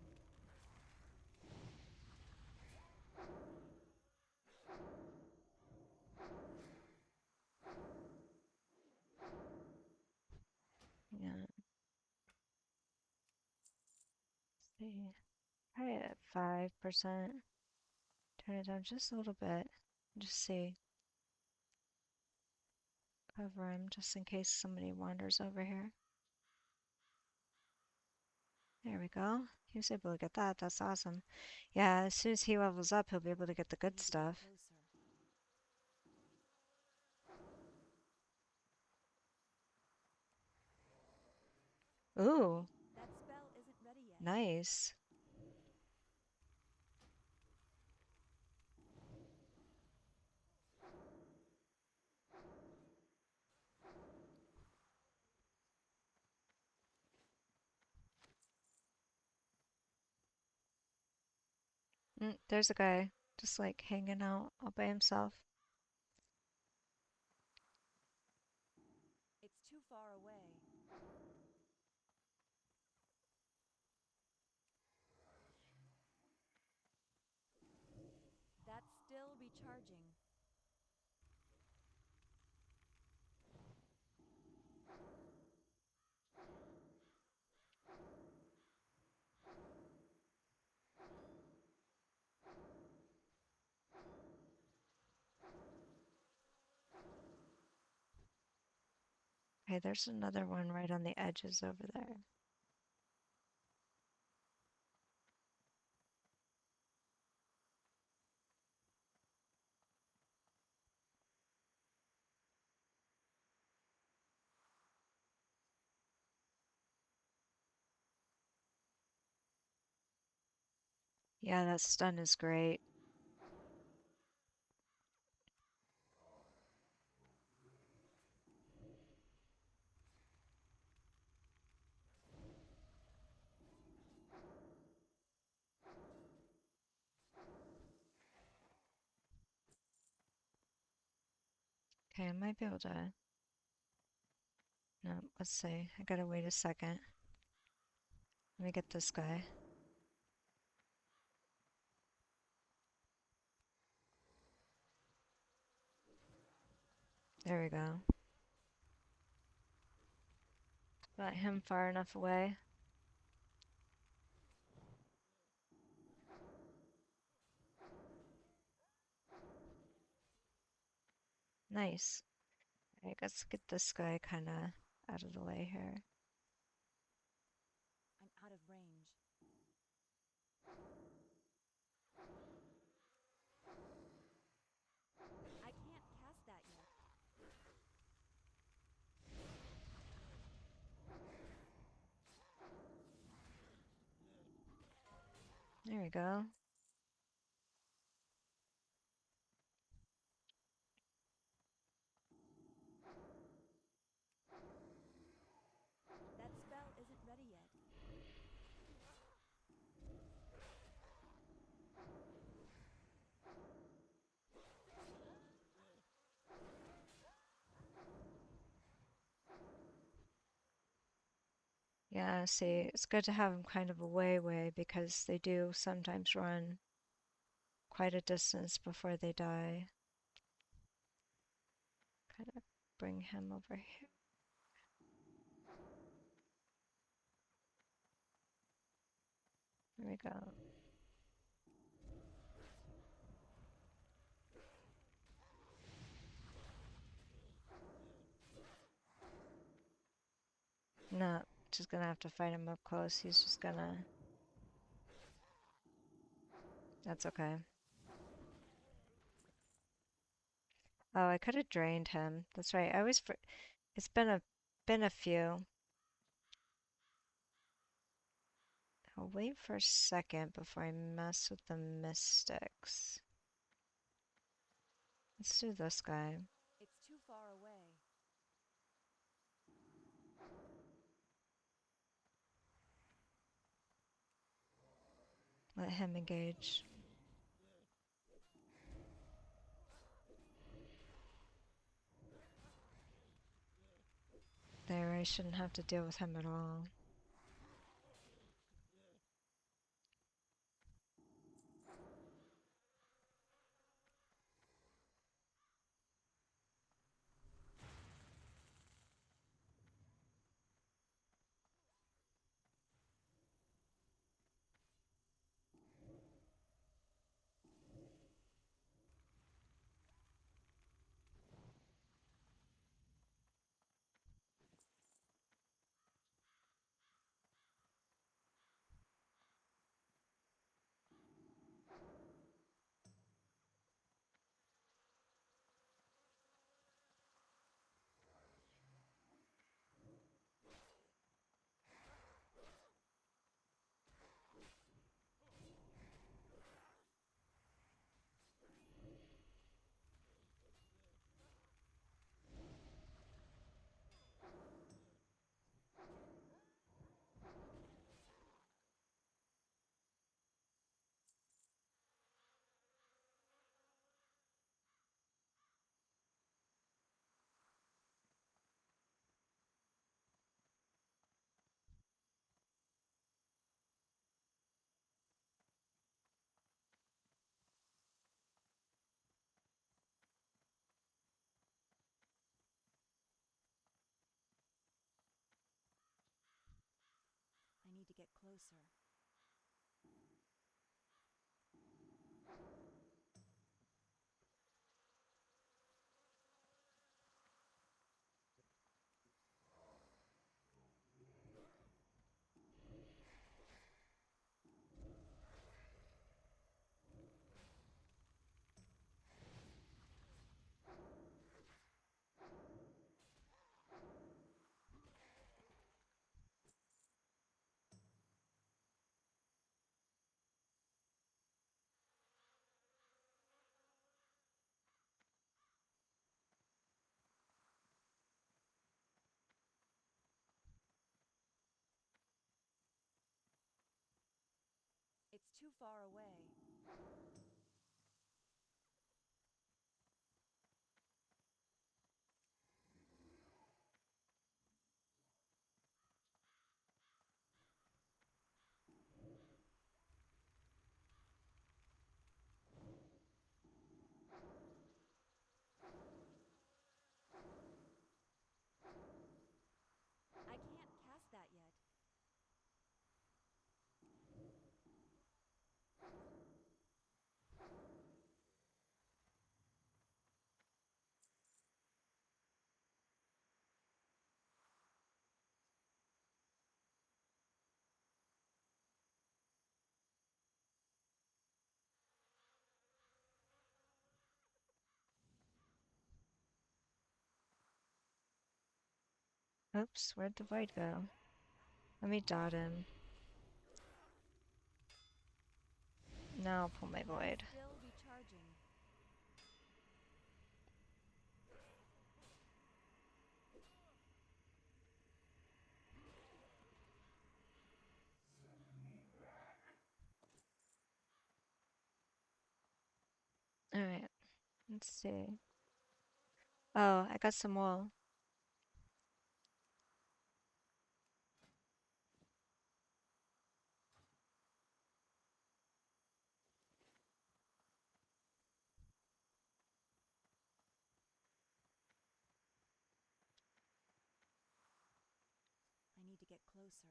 Yeah, see. Try it at 5%. Turn it down just a little bit. Just see. Cover him just in case somebody wanders over here. There we go. He was able to get that. That's awesome. Yeah, as soon as he levels up, he'll be able to get the I good need to get stuff. closer. Ooh, That spell isn't ready yet. nice. There's a guy just like hanging out all by himself. It's too far away. That's still recharging. Hey, there's another one right on the edges over there. Yeah, that stun is great. Okay, I might be able to. No, let's see. I gotta wait a second. Let me get this guy. There we go. Got him far enough away. Nice. Alright, let's get this guy kinda out of the way here. I'm out of range. I can't cast that yet. There we go. That spell isn't ready yet. Yeah, see, it's good to have them kind of away because they do sometimes run quite a distance before they die. Kind of bring him over here. There we go. No, just gonna have to fight him up close. He's just gonna... That's okay. Oh, I could have drained him. That's right. I always it's been a few. I'll wait for a second before I mess with the mystics. Let's do this guy. It's too far away. Let him engage. There, I shouldn't have to deal with him at all. I need to get closer. It's too far away. I can't cast that yet. Oops, where'd the void go? Let me dot him. Now I'll pull my That's void. still recharging. Alright, let's see. Oh, I got some wool. I need to get closer.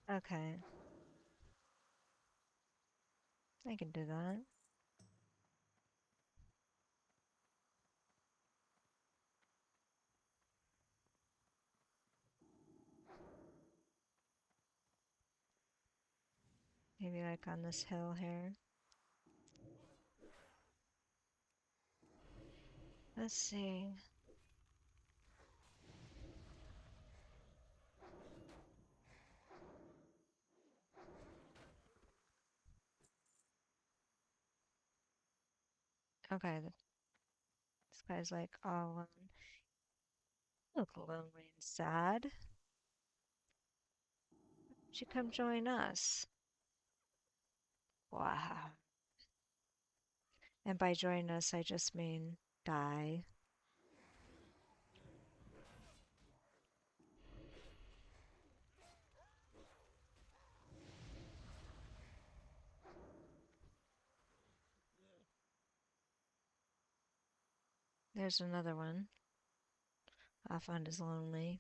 Okay, I can do that. Maybe like on this hill here. Let's see. Okay, this guy's like all alone. Look lonely and sad. Would you come join us? Wow. And by join us, I just mean die. There's another one. Off on his lonely.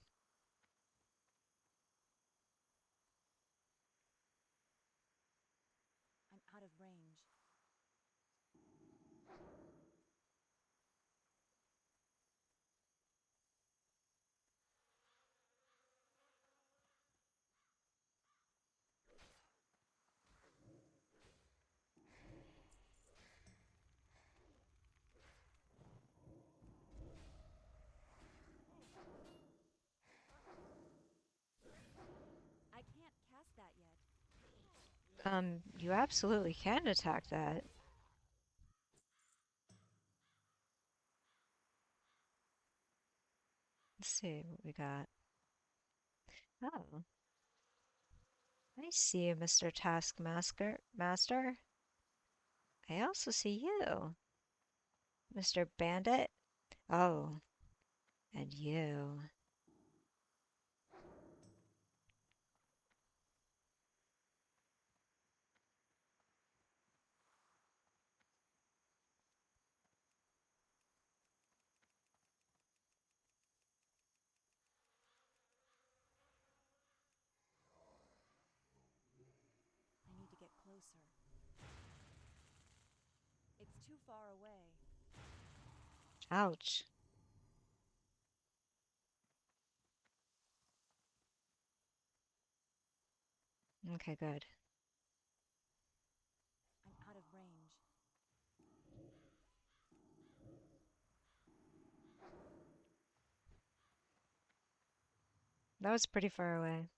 I'm out of range. I can't cast that yet. You absolutely can attack that. Let's see what we got. Oh, I see you, Mr. Master. I also see you, Mr. Bandit. Oh, and you. I need to get closer. It's too far away. Ouch. Okay, good. I'm out of range. That was pretty far away.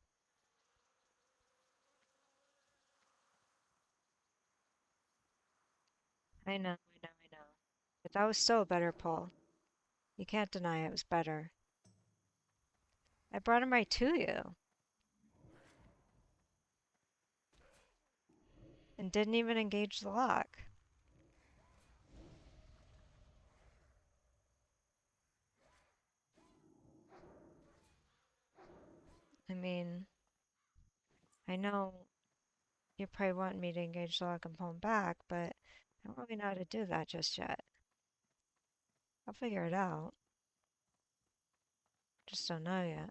I know. But that was still a better pull. You can't deny it was better. I brought him right to you and didn't even engage the lock. I mean, I know you probably want me to engage the lock and pull him back, but I don't really know how to do that just yet. I'll figure it out. Just don't know yet.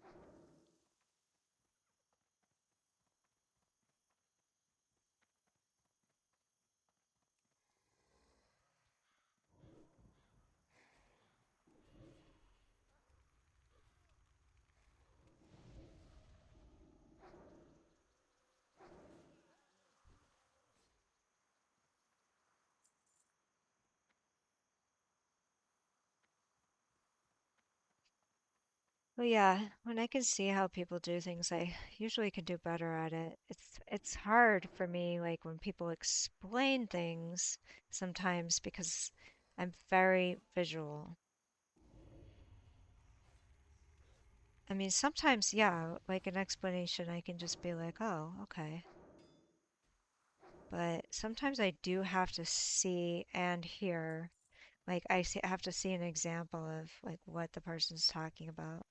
Well, yeah, when I can see how people do things, I usually can do better at it. It's hard for me, like when people explain things sometimes because I'm very visual. I mean, sometimes, yeah, like an explanation, I can just be like, oh, okay. But sometimes I do have to see and hear, like have to see an example of like what the person's talking about,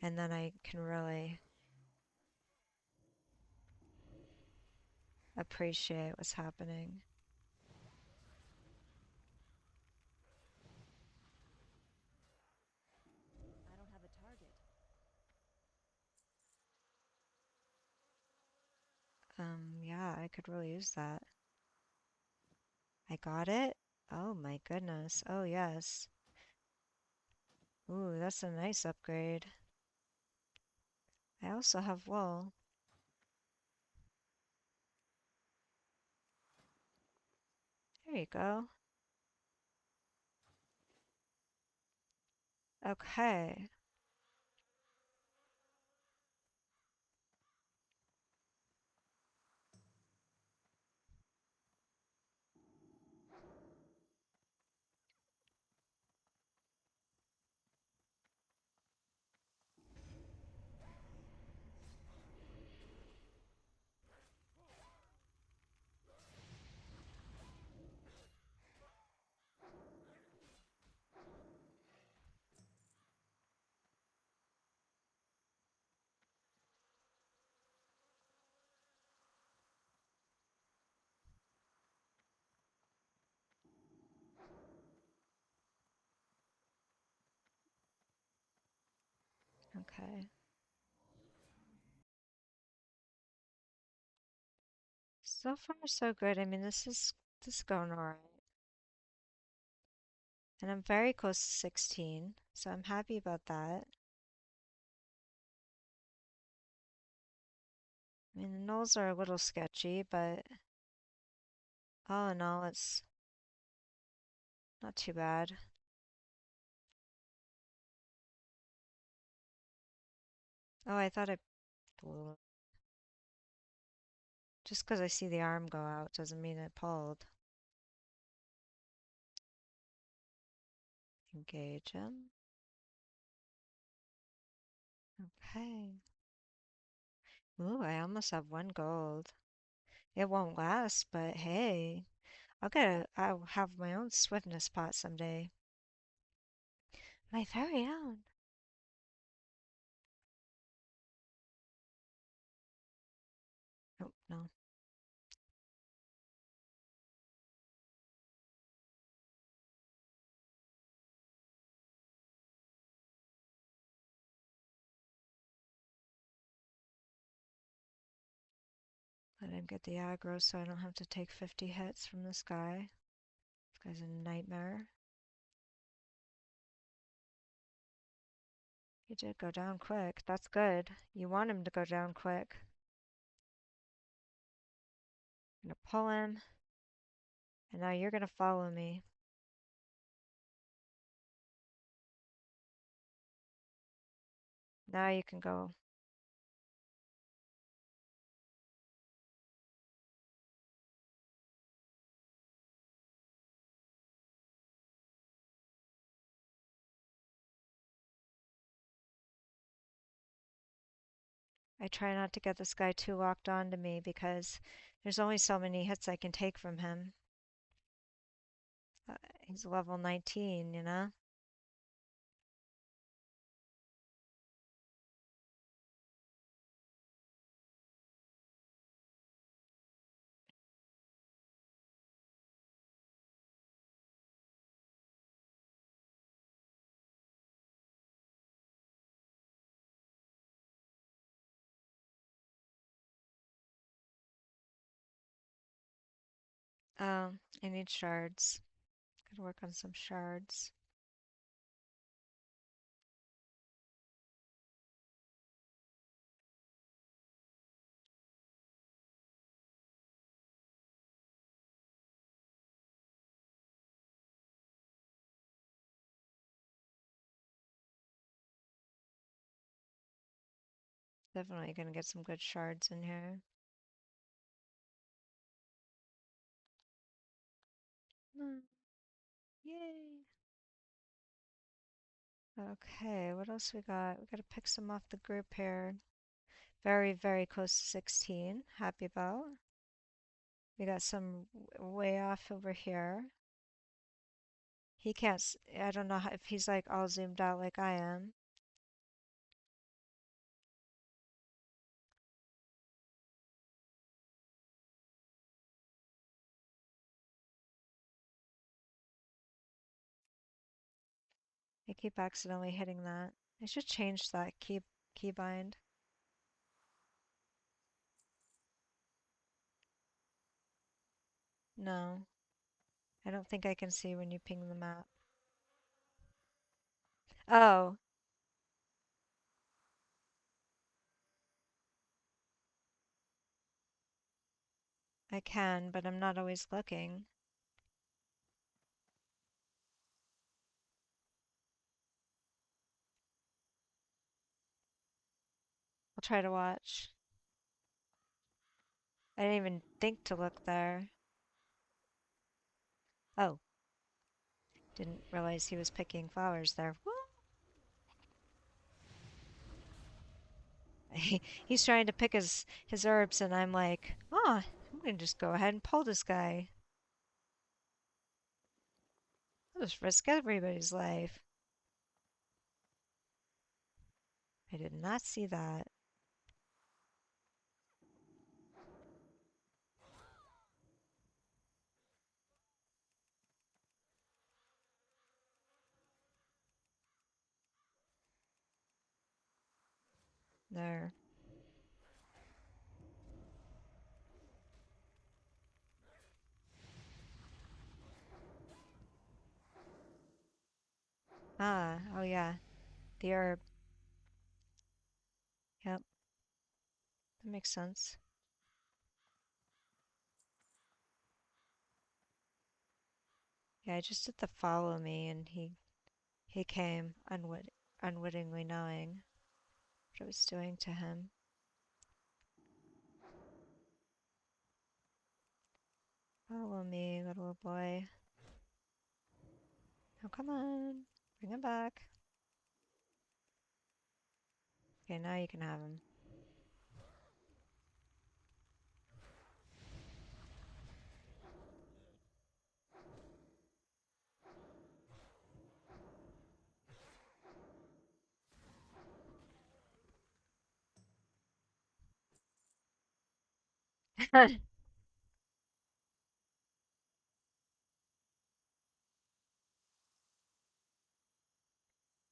and then I can really appreciate what's happening. I don't have a target. Yeah, I could really use that. I got it? Oh my goodness. Oh yes. Ooh, that's a nice upgrade. I also have wool. There you go. Okay. Okay. So far so good. I mean, this is going alright. And I'm very close to 16, so I'm happy about that. I mean, the gnolls are a little sketchy, but all in all, it's not too bad. Oh, I thought I blew it. Just because I see the arm go out doesn't mean it pulled. Engage him. Okay. Ooh, I almost have 1 gold. It won't last, but hey, I'll have my own swiftness pot someday. My very own. Oh, no. Let him get the aggro so I don't have to take 50 hits from this guy. This guy's a nightmare. He did go down quick. That's good. You want him to go down quick. I'm gonna pull him, and now you're gonna follow me. Now you can go. I try not to get this guy too locked on to me because there's only so many hits I can take from him. He's level 19, you know? Oh, I need shards. Gotta work on some shards. Definitely gonna get some good shards in here. Mm, yay! Okay, what else we got? We gotta pick some off the group here. Very, very close to 16. Happy about. We got some way off over here. He can't, I don't know if he's like all zoomed out like I am. I keep accidentally hitting that. I should change that keybind. No, I don't think I can see when you ping the map. Oh, I can, but I'm not always looking. I'll try to watch. I didn't even think to look there. Oh, didn't realize he was picking flowers there. He's trying to pick his herbs, and I'm like, oh, I'm gonna just go ahead and pull this guy. I'll just risk everybody's life. I did not see that. There. Ah, oh yeah, the herb. Yep, that makes sense. Yeah, I just did the follow me, and he came unwittingly knowing what I was doing to him. Follow me, little boy. Oh, come on, bring him back. Okay, now you can have him.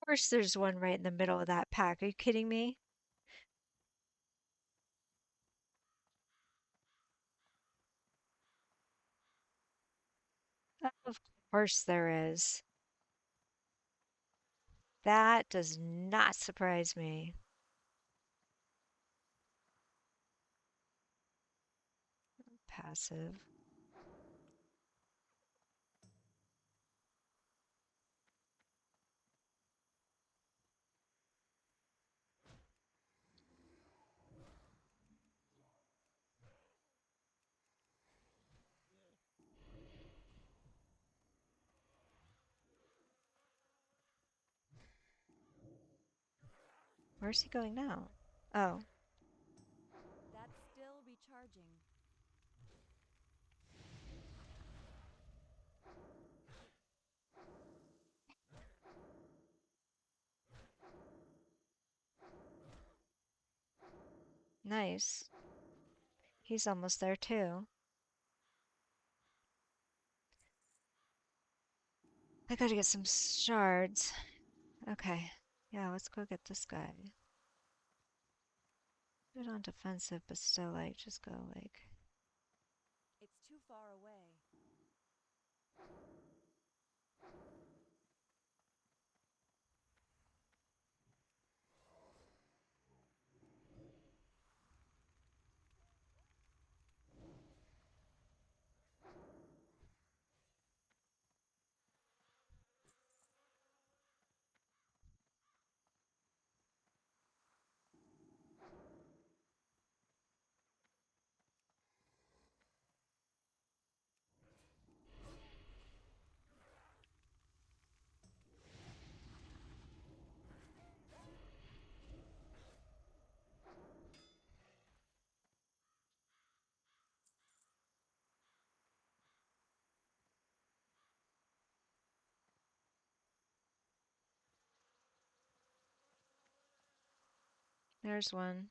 Of course, there's one right in the middle of that pack. Are you kidding me? Of course there is. That does not surprise me. Passive. Where's he going now? Oh, That's still recharging. nice. He's almost there too. I gotta get some shards. Okay. Yeah, let's go get this guy. Put it on defensive, but still, like, just go, like... It's too far away. There's one.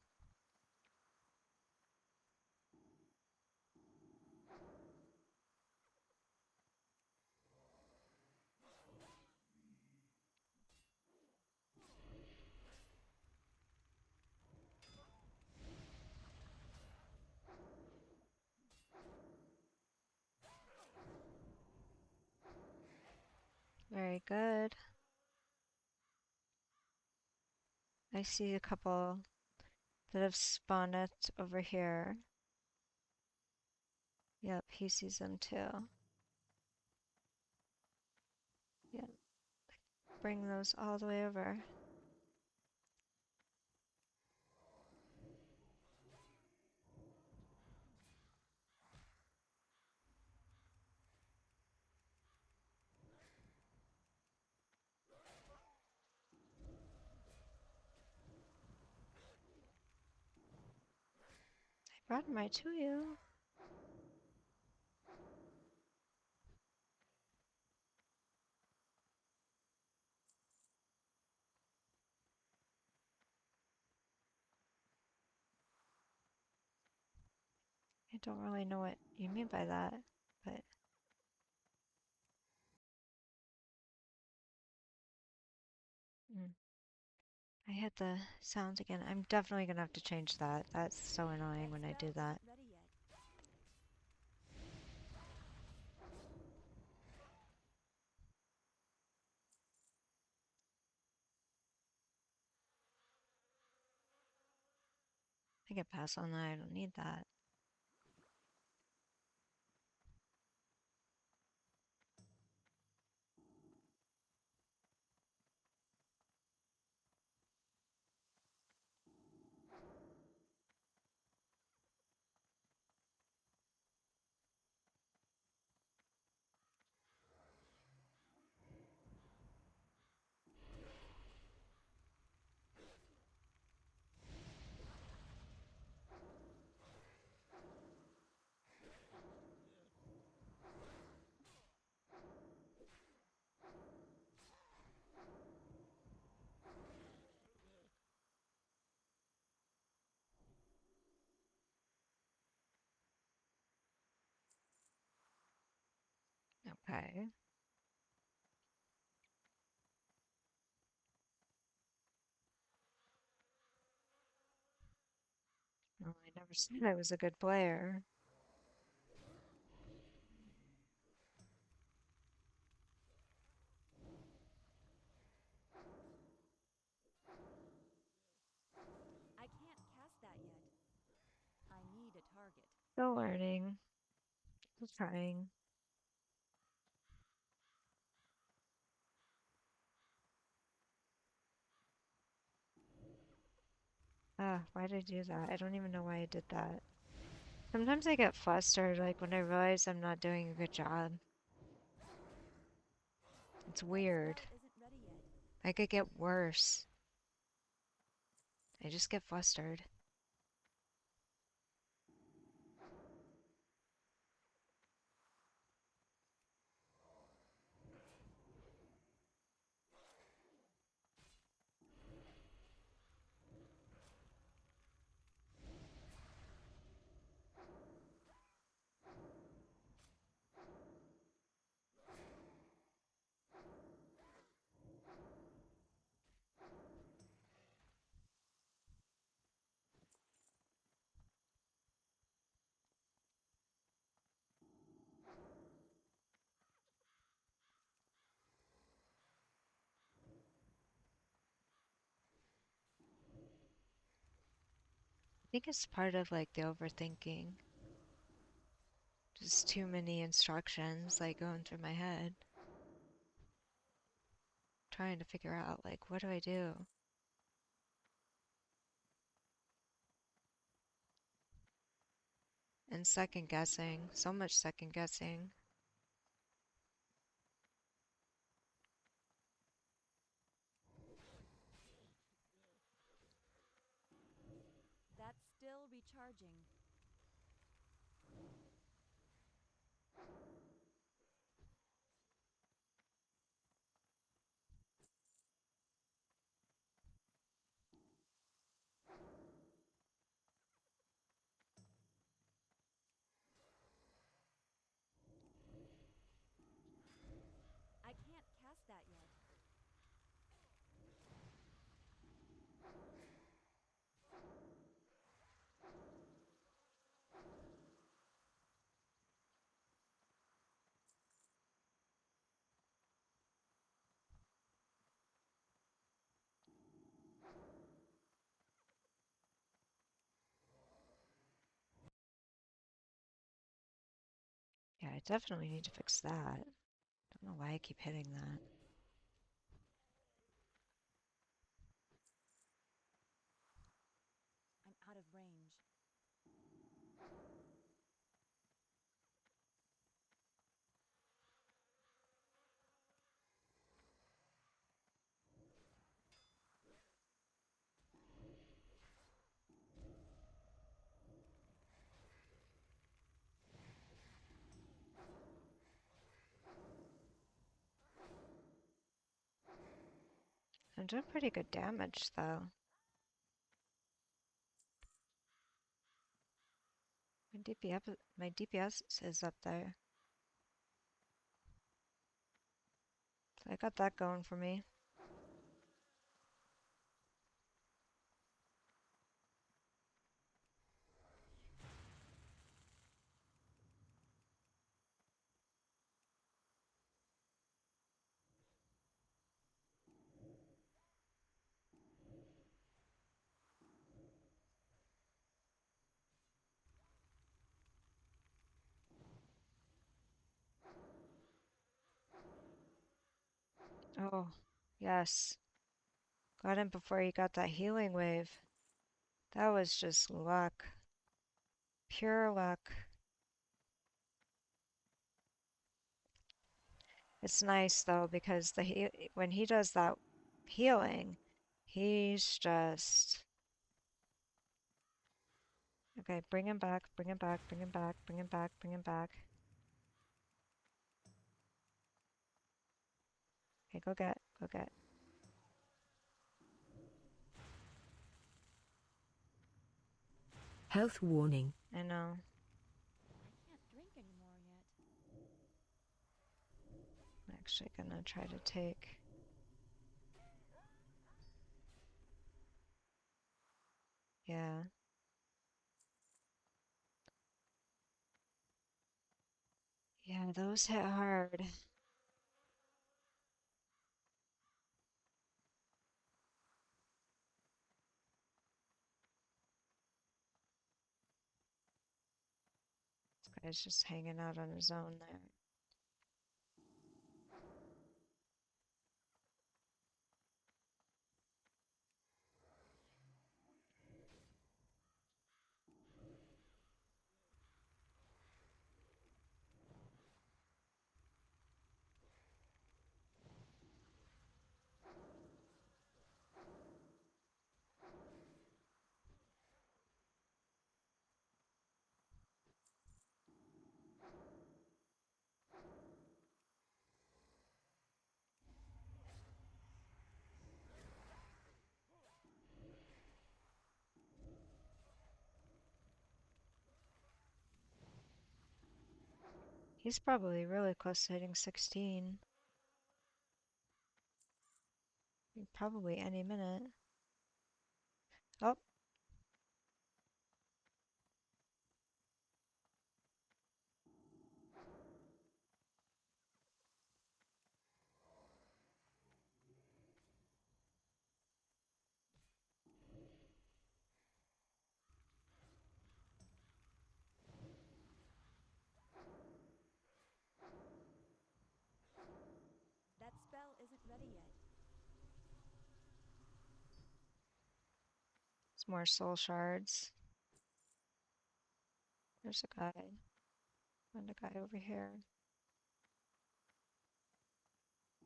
Very good. I see a couple that have spawned it over here. Yep, he sees them too. Yeah, bring those all the way over. I brought my to you. I don't really know what you mean by that, but mm. I hit the sounds again. I'm definitely gonna have to change that. That's so annoying That when I spell do that. isn't ready yet. I can pass on that. I don't need that. Okay. Well, I never said I was a good player. I can't cast that yet. I need a target. Still learning. Still trying. Ah, why did I do that? I don't even know why I did that. Sometimes I get flustered, like when I realize I'm not doing a good job. It's That weird. spell isn't ready yet. I could get worse. I just get flustered. I think it's part of like the overthinking. Just too many instructions like going through my head. Trying to figure out like what do I do? And second guessing. So much second guessing. That's still recharging. I can't cast that yet. I definitely need to fix that. Don't know why I keep hitting that. I'm out of range. I'm doing pretty good damage, though. My DPS is up there. So I got that going for me. Oh, yes. Got him before he got that healing wave. That was just luck. Pure luck. It's nice though because when he does that healing, he's just okay. Bring him back. Bring him back. Bring him back. Bring him back. Bring him back. Okay, go get. Go get. Health warning. I know. I can't drink anymore yet. I'm actually gonna try to take. Yeah. Yeah, those hit hard. This guy's just hanging out on his own there. He's probably really close to hitting 16. Probably any minute. Oh, That spell isn't ready yet. it's more soul shards. There's a guy. And a guy over here.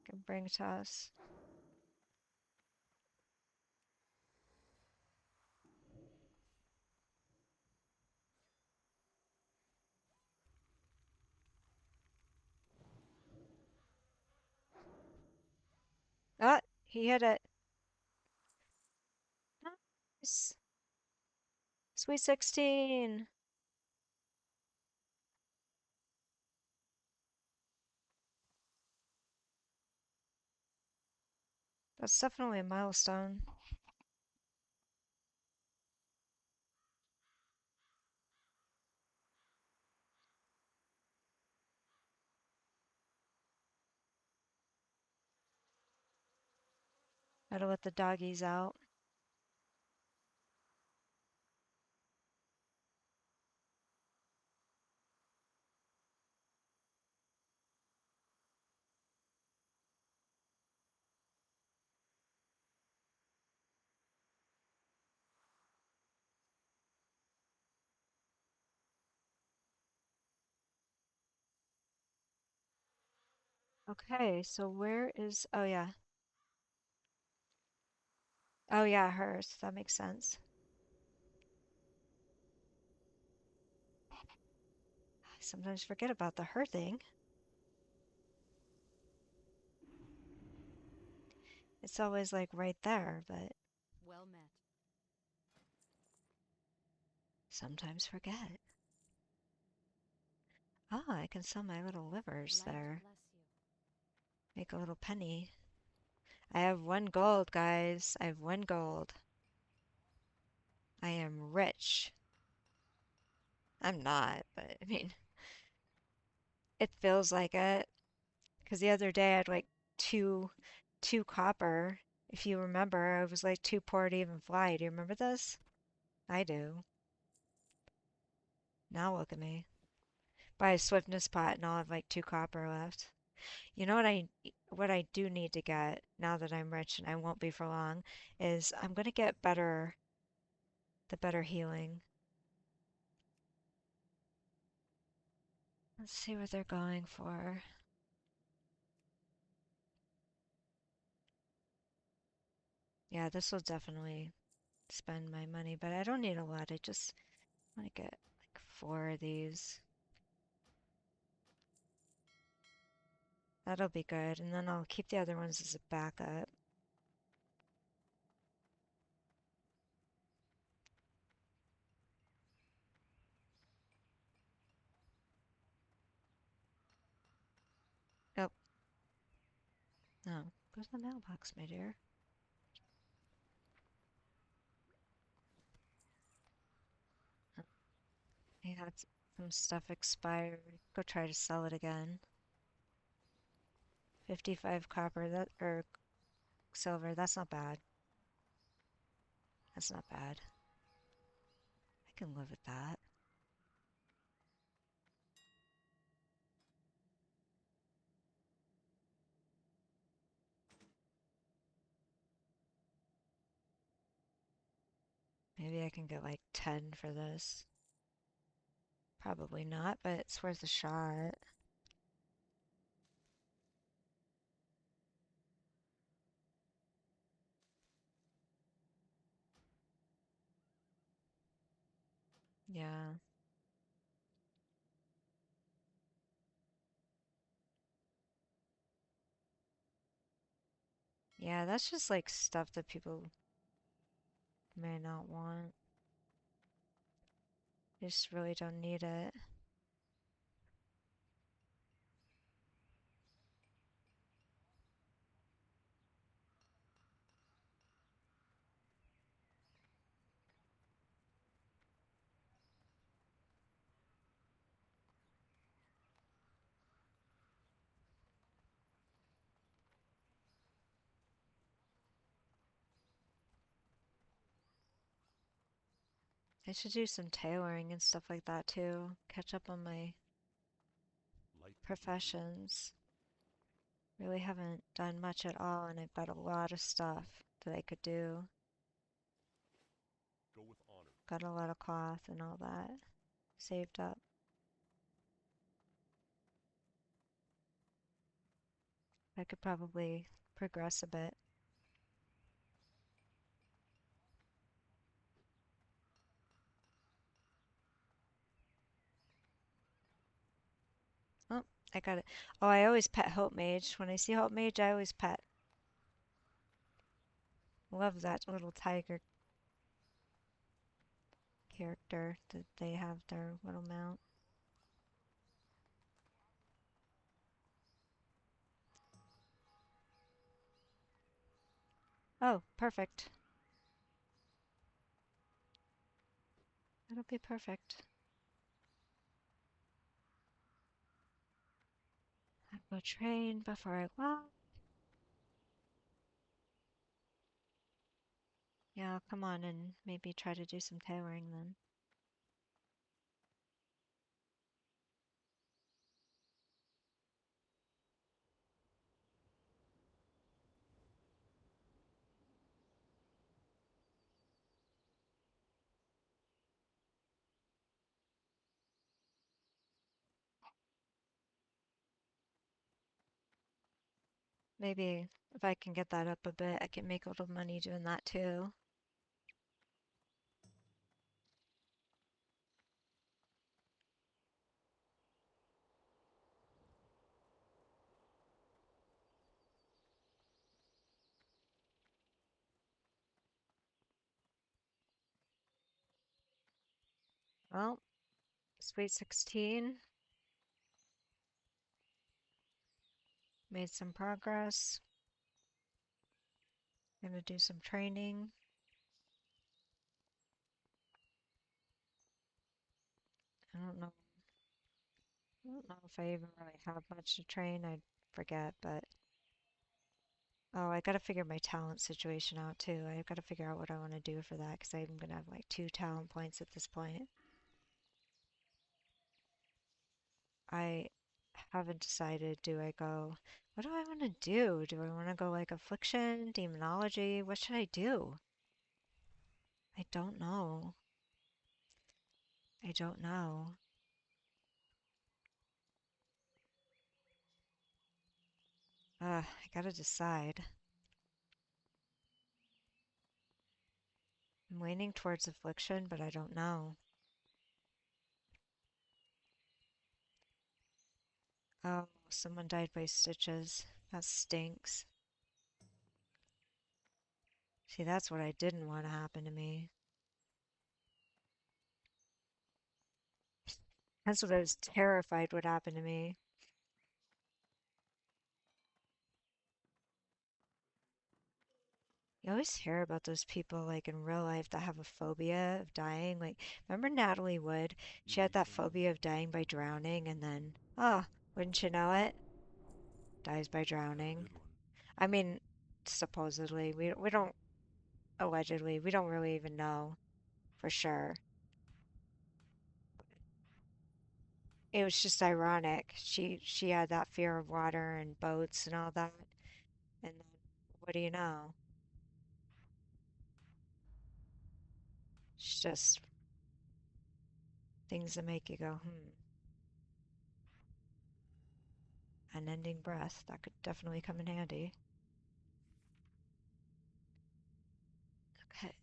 Can bring to us. Ah, he hit it. Nice. Sweet 16. That's definitely a milestone. Gotta let the doggies out. Okay, so where is... Oh, yeah. Oh, yeah, hers. That makes sense. I sometimes forget about the her thing. It's always like right there, but Well met. sometimes forget. Oh, I can sell my little livers Light there. bless you. Make a little penny. I have 1 gold, guys. I have 1 gold. I am rich. I'm not, but I mean, it feels like it. Because the other day I had like two, two copper. If you remember, I was like too poor to even fly. Do you remember this? I do. Now look at me. Buy a swiftness pot and I'll have like 2 copper left. You know what I do need to get now that I'm rich and I won't be for long is I'm gonna get the better healing. Let's see what they're going for. Yeah, this will definitely spend my money, but I don't need a lot. I just want to get like 4 of these. That'll be good, and then I'll keep the other ones as a backup. Oh, no. Go to the mailbox, my dear. I had some stuff expire. Go try to sell it again. 55 copper, that or silver, that's not bad. That's not bad. I can live with that. Maybe I can get like 10 for this. Probably not, but it's worth a shot. Yeah. Yeah, that's just like stuff that people may not want. They just really don't need it. I should do some tailoring and stuff like that too. Catch up on my professions. Really haven't done much at all, and I've got a lot of stuff that I could do. Got a lot of cloth and all that saved up. I could probably progress a bit. Oh, I got it. Oh, I always pet Hope Mage. When I see Hope Mage, I always pet. Love that little tiger character that they have their little mount. Oh, perfect. That'll be perfect. I'll go train before I walk. Yeah, I'll come on and maybe try to do some tailoring then. Maybe if I can get that up a bit, I can make a little money doing that too. Well, Sweet 16 made some progress. Gonna do some training. I don't know. I don't know if I even really have much to train. I forget, but oh, I gotta figure my talent situation out too. I gotta figure out what I want to do for that because I'm gonna have like 2 talent points at this point. I haven't decided. Do I go? What do I want to do? Do I want to go like affliction, demonology? What should I do? I don't know. I don't know. I gotta decide. I'm leaning towards affliction, but I don't know. Oh, someone died by stitches. That stinks. See, that's what I didn't want to happen to me. That's what I was terrified would happen to me. You always hear about those people like in real life that have a phobia of dying. Like, remember Natalie Wood? She had that phobia of dying by drowning, and then, oh, wouldn't you know it? Dies by drowning. I mean, supposedly. We don't, allegedly, we don't really even know for sure. It was just ironic. She had that fear of water and boats and all that. And then, what do you know? It's just things that make you go, unending breath. That could definitely come in handy. Okay.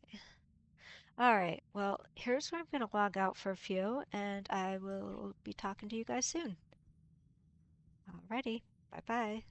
All right. Well, here's where I'm going to log out for a few, and I will be talking to you guys soon. Alrighty. Bye bye.